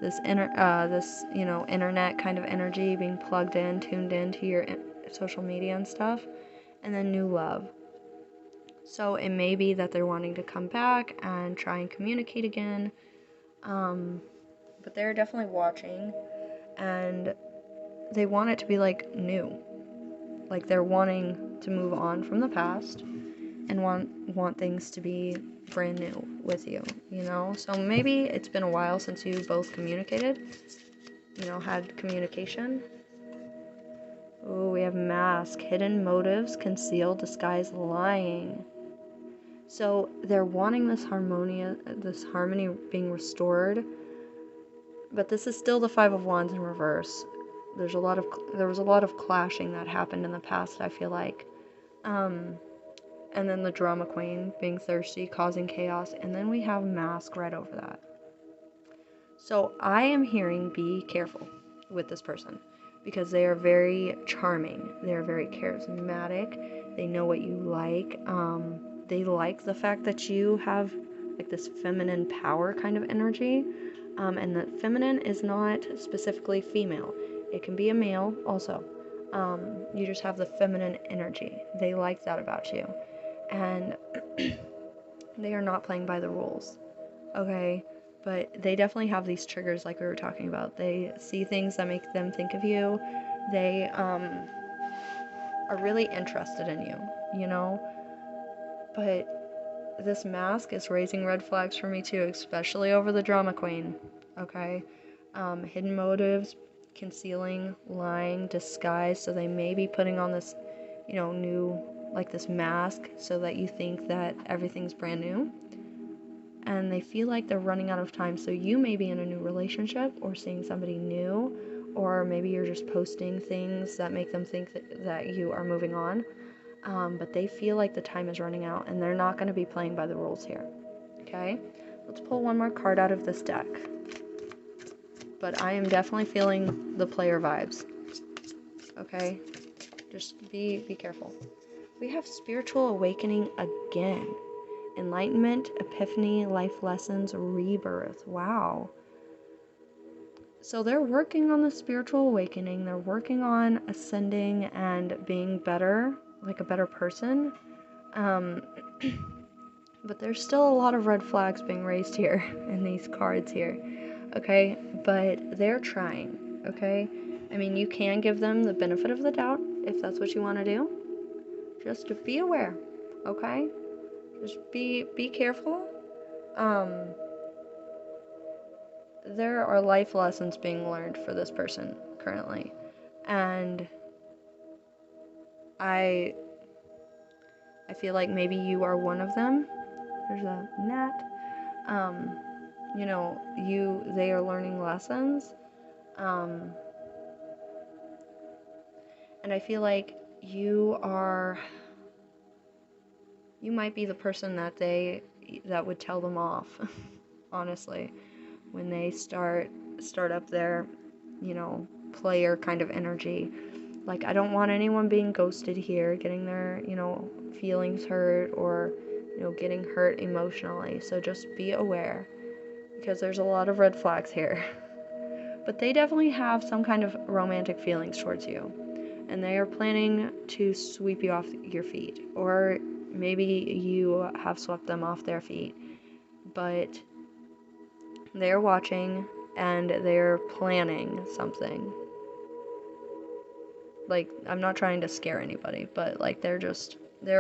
This internet kind of energy being plugged in, tuned into your social media and stuff, and then new love. So it may be that they're wanting to come back and try and communicate again, but they're definitely watching, and they want it to be like new. Like they're wanting to move on from the past and want want things to be brand new with you, you know? So maybe it's been a while since you both communicated, you know, had communication. Oh, we have mask, hidden motives, conceal, disguise, lying. So they're wanting this harmony being restored, but this is still the Five of Wands in reverse. There was a lot of clashing that happened in the past, I feel like. And then the drama queen being thirsty, causing chaos, and then we have mask right over that. So I am hearing be careful with this person because they are very charming. They are very charismatic. They know what you like. They like the fact that you have like this feminine power kind of energy. And that feminine is not specifically female. It can be a male also. You just have the feminine energy. They like that about you. And they are not playing by the rules. Okay? But they definitely have these triggers like we were talking about. They see things that make them think of you. They are really interested in you, you know? But this mask is raising red flags for me too, especially over the drama queen. Okay? Hidden motives, concealing, lying, disguise. So they may be putting on this, you know, new, like this mask so that you think that everything's brand new. And they feel like they're running out of time. So you may be in a new relationship or seeing somebody new, or maybe you're just posting things that make them think that you are moving on. But they feel like the time is running out and they're not going to be playing by the rules here. Okay? Let's pull one more card out of this deck. But I am definitely feeling the player vibes. Okay? Just be careful. We have spiritual awakening again. Enlightenment, epiphany, life lessons, rebirth. Wow. So they're working on the spiritual awakening. They're working on ascending and being better, like a better person. But there's still a lot of red flags being raised here in these cards here. Okay? But they're trying. Okay? I mean, you can give them the benefit of the doubt if that's what you want to do. Just to be aware. Okay? Just be careful. There are life lessons being learned for this person currently. And I feel like maybe you are one of them. There's a gnat. You know, they are learning lessons. And I feel like you might be the person that would tell them off, honestly, when they start up their, you know, player kind of energy. Like, I don't want anyone being ghosted here, getting their, you know, feelings hurt or, you know, getting hurt emotionally. So just be aware because there's a lot of red flags here. But they definitely have some kind of romantic feelings towards you. And they are planning to sweep you off your feet. Or maybe you have swept them off their feet. But they're watching and they're planning something. Like, I'm not trying to scare anybody, but like they're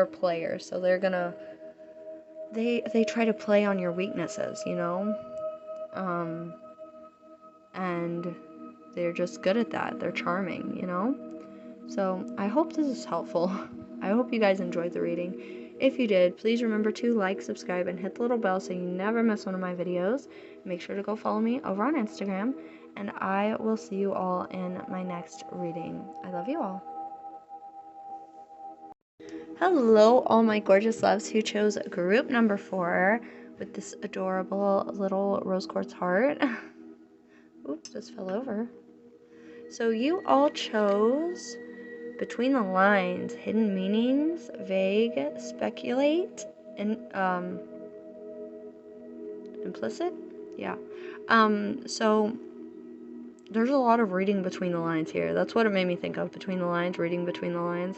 players, so they're gonna they try to play on your weaknesses, you know? And they're just good at that. They're charming, you know? So I hope this is helpful. I hope you guys enjoyed the reading. If you did, please remember to like, subscribe, and hit the little bell so you never miss one of my videos. Make sure to go follow me over on Instagram, and I will see you all in my next reading. I love you all. Hello, all my gorgeous loves who chose group number 4 with this adorable little rose quartz heart. Oops, just fell over. So you all chose between the lines, hidden meanings, vague, speculate, and implicit. Yeah. So there's a lot of reading between the lines here. That's what it made me think of. Between the lines, reading between the lines.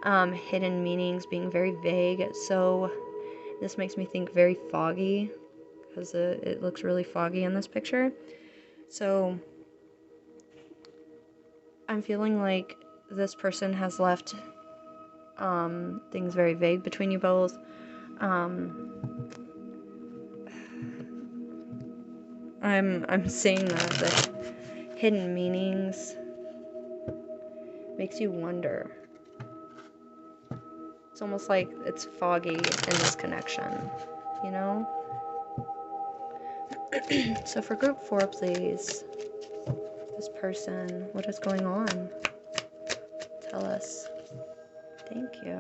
Hidden meanings being very vague. So this makes me think very foggy because it looks really foggy in this picture. So I'm feeling like this person has left things very vague between you both. I'm seeing that the hidden meanings makes you wonder. It's almost like it's foggy in this connection, you know? So for group 4, please. This person, what is going on? Tell us. Thank you.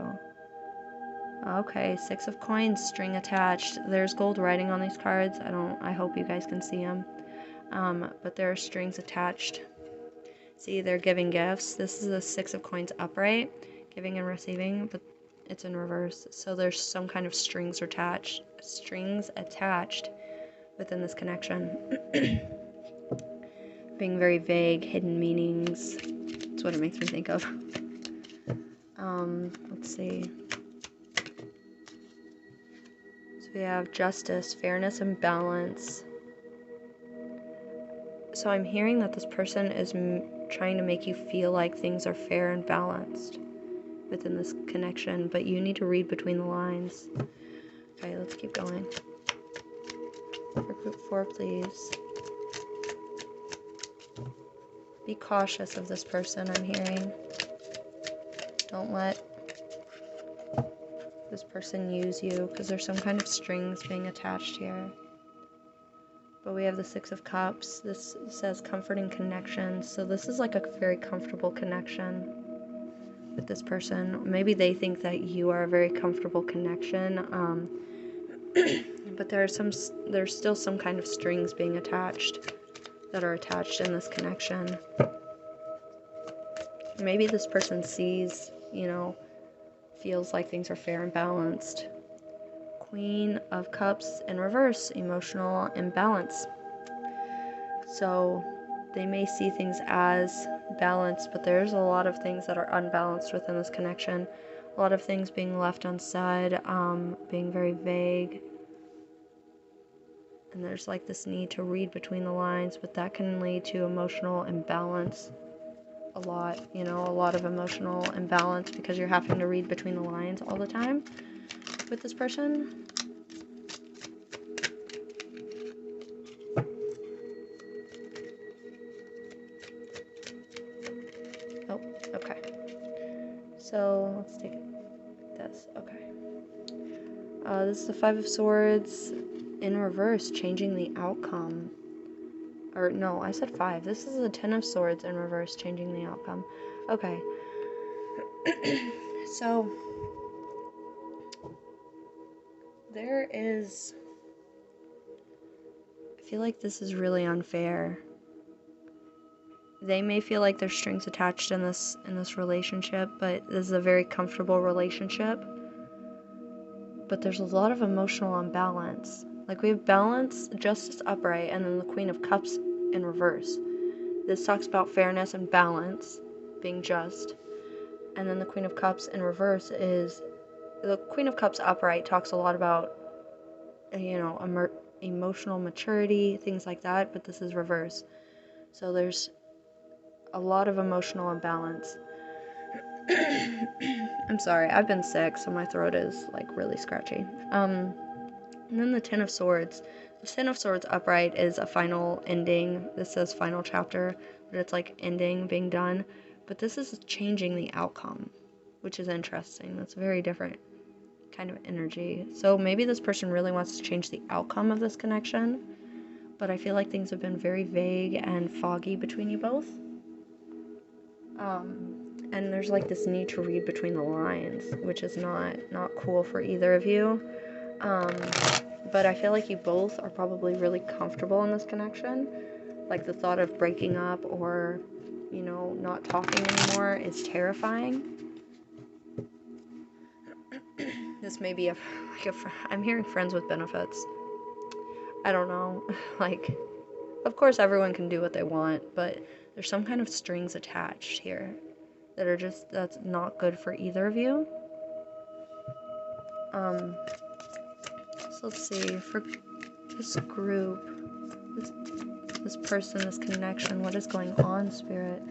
Okay, 6 of coins, string attached. There's gold writing on these cards. I hope you guys can see them. But there are strings attached. See, they're giving gifts. This is a 6 of coins upright, giving and receiving, but it's in reverse. So there's some kind of strings attached within this connection. Being very vague, hidden meanings. That's what it makes me think of. Let's see. So we have justice, fairness, and balance. So I'm hearing that this person is trying to make you feel like things are fair and balanced within this connection, but you need to read between the lines. Okay, let's keep going. For group 4, please. Be cautious of this person, I'm hearing. Don't let this person use you, because there's some kind of strings being attached here. But we have the 6 of Cups. This says comforting connection. So this is like a very comfortable connection with this person. Maybe they think that you are a very comfortable connection. But there's still some kind of strings being attached that are attached in this connection. Maybe this person sees, feels like things are fair and balanced. Queen of Cups in reverse, emotional imbalance. So they may see things as balanced, but there's a lot of things that are unbalanced within this connection. A lot of things being left unsaid, being very vague. And there's like this need to read between the lines, but that can lead to emotional imbalance. A lot of emotional imbalance because you're having to read between the lines all the time with this person. Oh, okay. So let's take this. Okay. This is the 5 of Swords in reverse, changing the outcome. Or no, I said 5. This is the 10 of Swords in reverse, changing the outcome. Okay. So there is... I feel like this is really unfair. They may feel like there's strings attached in this relationship, but this is a very comfortable relationship. But there's a lot of emotional imbalance. Like we have balance, justice upright, and then the Queen of Cups in reverse. This talks about fairness and balance, being just. And then the Queen of Cups in reverse is... The Queen of Cups upright talks a lot about, emotional maturity, things like that, but this is reverse. So there's a lot of emotional imbalance. I'm sorry, I've been sick, so my throat is like really scratchy. And then the 10 of Swords. The 10 of Swords upright is a final ending. This says final chapter, but it's like ending, being done. But this is changing the outcome, which is interesting. That's a very different kind of energy. So maybe this person really wants to change the outcome of this connection, but I feel like things have been very vague and foggy between you both. And there's like this need to read between the lines, which is not cool for either of you. But I feel like you both are probably really comfortable in this connection. Like the thought of breaking up or, not talking anymore is terrifying. This may be I'm hearing friends with benefits. I don't know. Like, of course everyone can do what they want, but there's some kind of strings attached here that's not good for either of you. So let's see, for this group, this person, this connection, what is going on, Spirit?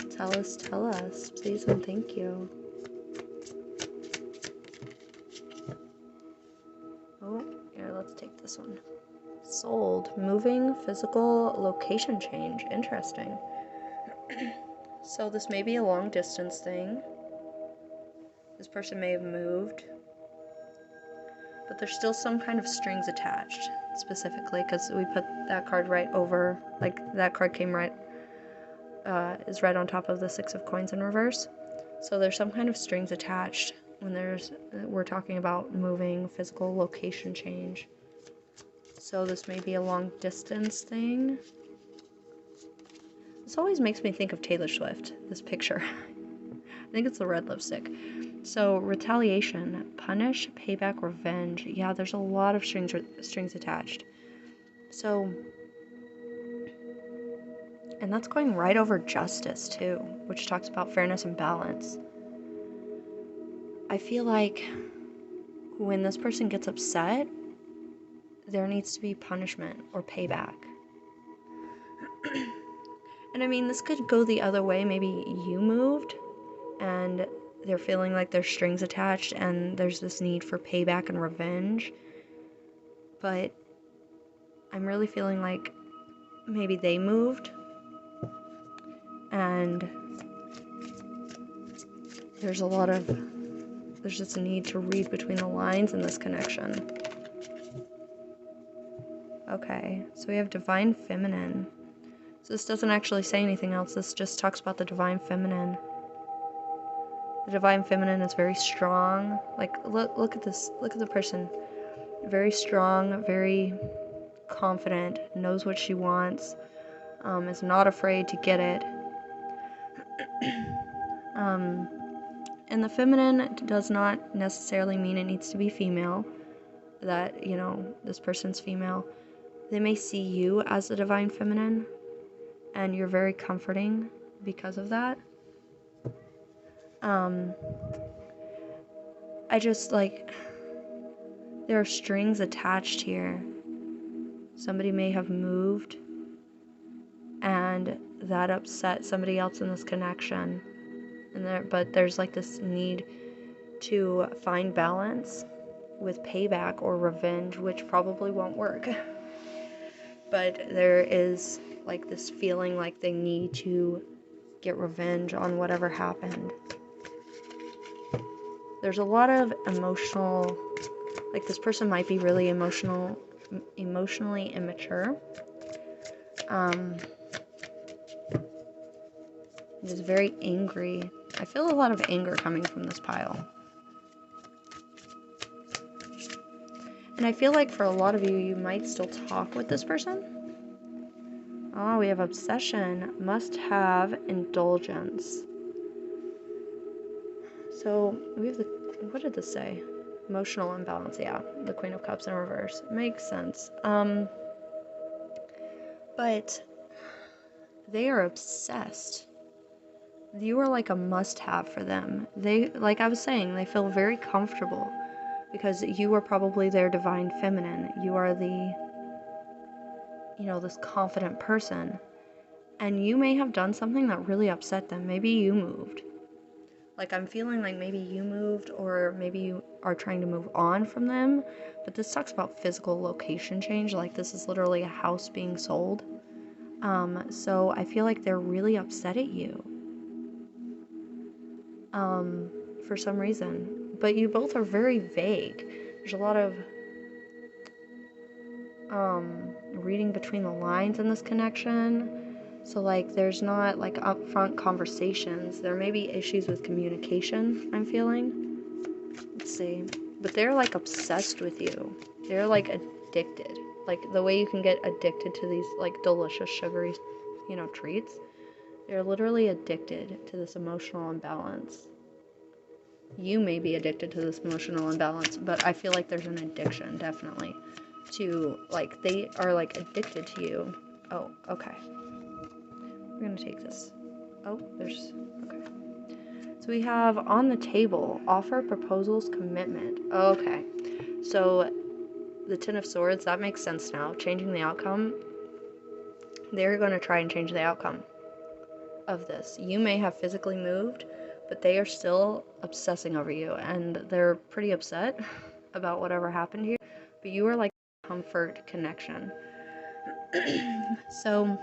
Tell us, please and thank you. this one. Sold. Moving, physical, location change. Interesting. So this may be a long distance thing. This person may have moved. But there's still some kind of strings attached, specifically, because we put that card right over, like, that card came right, is right on top of the Six of Coins in reverse. So there's some kind of strings attached when we're talking about moving, physical, location change. So this may be a long distance thing. This always makes me think of Taylor Swift, this picture. I think it's the red lipstick. So retaliation, punish, payback, revenge. Yeah, there's a lot of strings attached. So, and that's going right over justice too, which talks about fairness and balance. I feel like when this person gets upset, there needs to be punishment or payback. And I mean, this could go the other way. Maybe you moved and they're feeling like there's strings attached and there's this need for payback and revenge. But I'm really feeling like maybe they moved and there's just a need to read between the lines in this connection. Okay, so we have Divine Feminine. So this doesn't actually say anything else. This just talks about the Divine Feminine. The Divine Feminine is very strong. Like, look at this. Look at the person. Very strong, very confident, knows what she wants, is not afraid to get it. And the feminine does not necessarily mean it needs to be female, that, you know, this person's female. They may see you as the Divine Feminine, and you're very comforting because of that. I just, like, there are strings attached here. Somebody may have moved, and that upset somebody else in this connection. But there's like this need to find balance with payback or revenge, which probably won't work. But there is like this feeling like they need to get revenge on whatever happened. There's a lot of emotional, like this person might be really emotionally immature. Is very angry. I feel a lot of anger coming from this pile. And I feel like for a lot of you, you might still talk with this person. Oh, we have obsession. Must have indulgence. So we have what did this say? Emotional imbalance, yeah. The Queen of Cups in reverse. Makes sense. But they are obsessed. You are like a must-have for them. They, like I was saying, they feel very comfortable because you are probably their Divine Feminine. You are the, you know, this confident person. And you may have done something that really upset them. Maybe you moved. Like, I'm feeling like maybe you moved, or maybe you are trying to move on from them. But this talks about physical location change. Like, this is literally a house being sold. So I feel like they're really upset at you. For some reason. But you both are very vague. There's a lot of reading between the lines in this connection. So like there's not like upfront conversations. There may be issues with communication, I'm feeling. Let's see. But they're like obsessed with you. They're like addicted. Like the way you can get addicted to these like delicious sugary, you know, treats. They're literally addicted to this emotional imbalance. You may be addicted to this emotional imbalance, but I feel like there's an addiction, definitely, to, like, they are, like, addicted to you. Oh, okay. We're gonna take this. Oh, okay. So we have on the table, offer, proposals, commitment. Okay. So the Ten of Swords, that makes sense now. Changing the outcome. They're gonna try and change the outcome of this. You may have physically moved, but they are still obsessing over you, and they're pretty upset about whatever happened here. But you are like comfort connection. So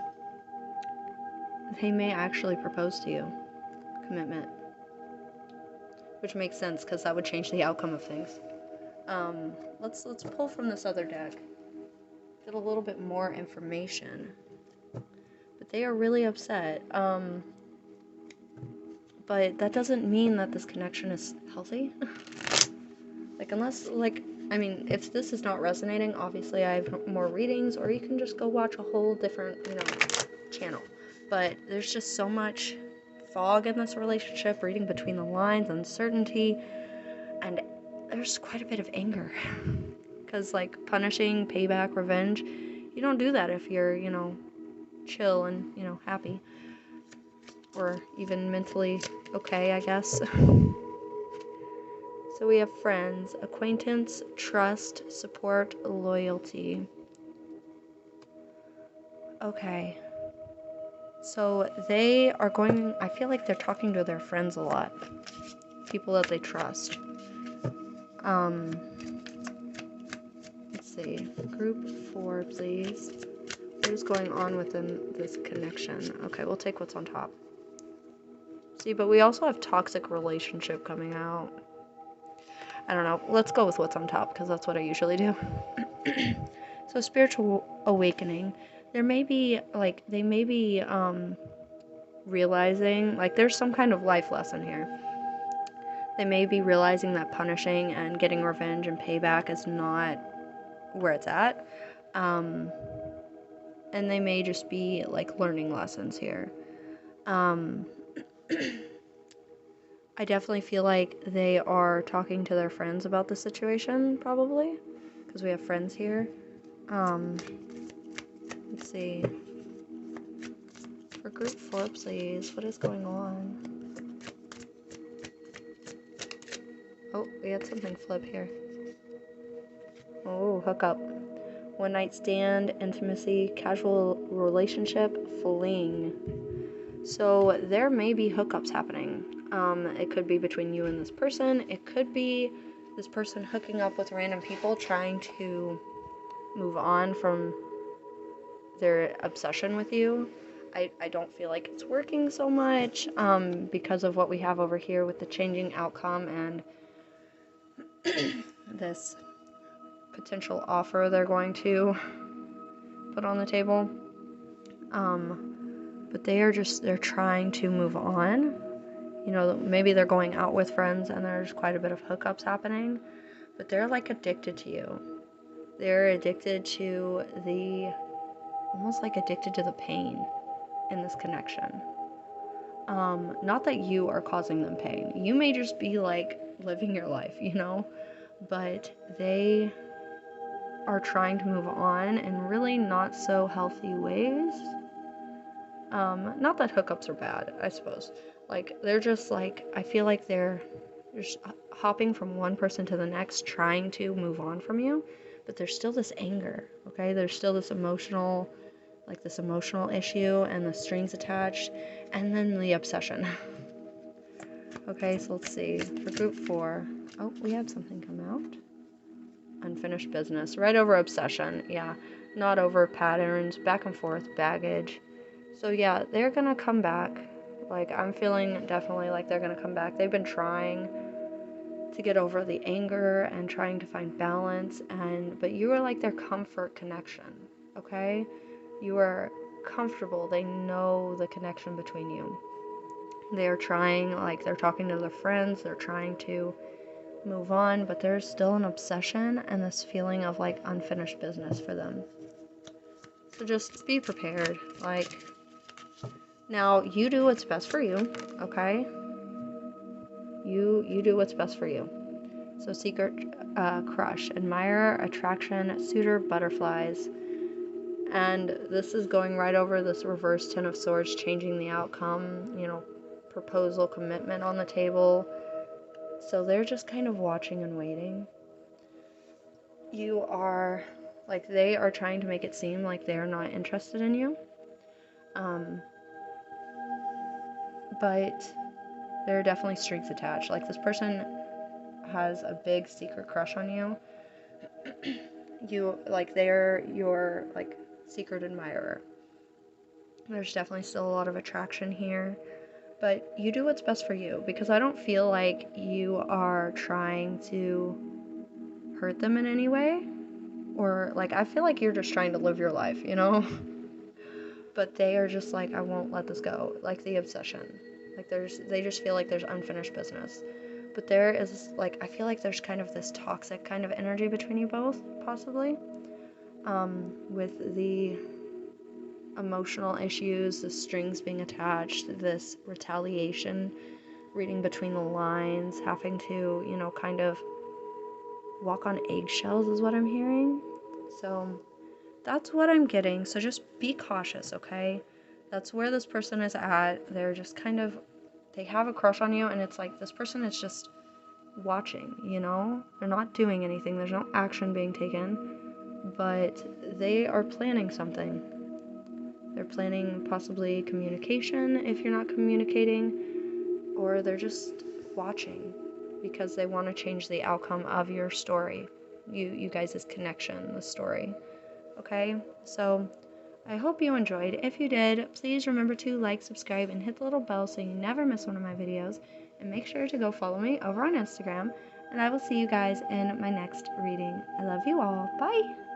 they may actually propose to you commitment, which makes sense because that would change the outcome of things. Let's pull from this other deck, get a little bit more information. But they are really upset. But that doesn't mean that this connection is healthy. Like, unless, like, I mean, if this is not resonating, obviously I have more readings, or you can just go watch a whole different, channel. But there's just so much fog in this relationship, reading between the lines, uncertainty, and there's quite a bit of anger. Because, like, punishing, payback, revenge, you don't do that if you're, chill and, happy. Or even mentally okay, I guess. So we have friends, acquaintance, trust, support, loyalty. Okay. So they are going, I feel like they're talking to their friends a lot. People that they trust. Let's see. Group 4, please. What is going on within this connection? Okay, we'll take what's on top. See, but we also have toxic relationship coming out. I don't know. Let's go with what's on top, because that's what I usually do. So spiritual awakening. They may be realizing, like, there's some kind of life lesson here. They may be realizing that punishing and getting revenge and payback is not where it's at. And they may just be, like, learning lessons here. I definitely feel like they are talking to their friends about the situation, probably, because we have friends here. Let's see. For group 4, please. What is going on? Oh, we had something flip here. Oh, hookup. One night stand, intimacy, casual relationship, fling. So there may be hookups happening. It could be between you and this person. It could be this person hooking up with random people trying to move on from their obsession with you. I don't feel like it's working so much because of what we have over here with the changing outcome and this potential offer they're going to put on the table. But they're trying to move on. Maybe they're going out with friends and there's quite a bit of hookups happening, but they're like addicted to you. They're addicted to almost like addicted to the pain in this connection. Not that you are causing them pain. You may just be like living your life, but they are trying to move on in really not so healthy ways. Not that hookups are bad, I suppose. Like, they're just like, I feel like they're just hopping from one person to the next, trying to move on from you, but there's still this anger, okay? There's still this emotional issue and the strings attached, and then the obsession. Okay, so let's see. For group 4, oh, we had something come out. Unfinished business. Right over obsession, yeah. Not over patterns, back and forth, baggage. So yeah, they're gonna come back. Like, I'm feeling definitely like they're gonna come back. They've been trying to get over the anger and trying to find balance, but you are like their comfort connection, okay? You are comfortable. They know the connection between you. They are trying, like, they're talking to their friends, they're trying to move on, but there's still an obsession and this feeling of, like, unfinished business for them. So just be prepared. Like, now, you do what's best for you, okay? You do what's best for you. So secret crush, admirer, attraction, suitor, butterflies. And this is going right over this reverse 10 of swords, changing the outcome, proposal, commitment on the table. So they're just kind of watching and waiting. You are, like, they are trying to make it seem like they're not interested in you. But there are definitely strings attached. Like, this person has a big secret crush on you. they're your, like, secret admirer. There's definitely still a lot of attraction here, but you do what's best for you, because I don't feel like you are trying to hurt them in any way, or, like, I feel like you're just trying to live your life, you know? But they are just like, I won't let this go, like the obsession. Like, they just feel like there's unfinished business. But there is, like, I feel like there's kind of this toxic kind of energy between you both, possibly, with the emotional issues, the strings being attached, this retaliation, reading between the lines, having to, kind of walk on eggshells is what I'm hearing. So that's what I'm getting. So just be cautious, okay? That's where this person is at. They're just kind of, they have a crush on you, and it's like this person is just watching, They're not doing anything. There's no action being taken, but they are planning something. They're planning possibly communication if you're not communicating, or they're just watching because they want to change the outcome of your story, you guys' connection, the story. Okay, so I hope you enjoyed. If you did, please remember to like, subscribe, and hit the little bell so you never miss one of my videos. And make sure to go follow me over on Instagram. And I will see you guys in my next reading. I love you all. Bye!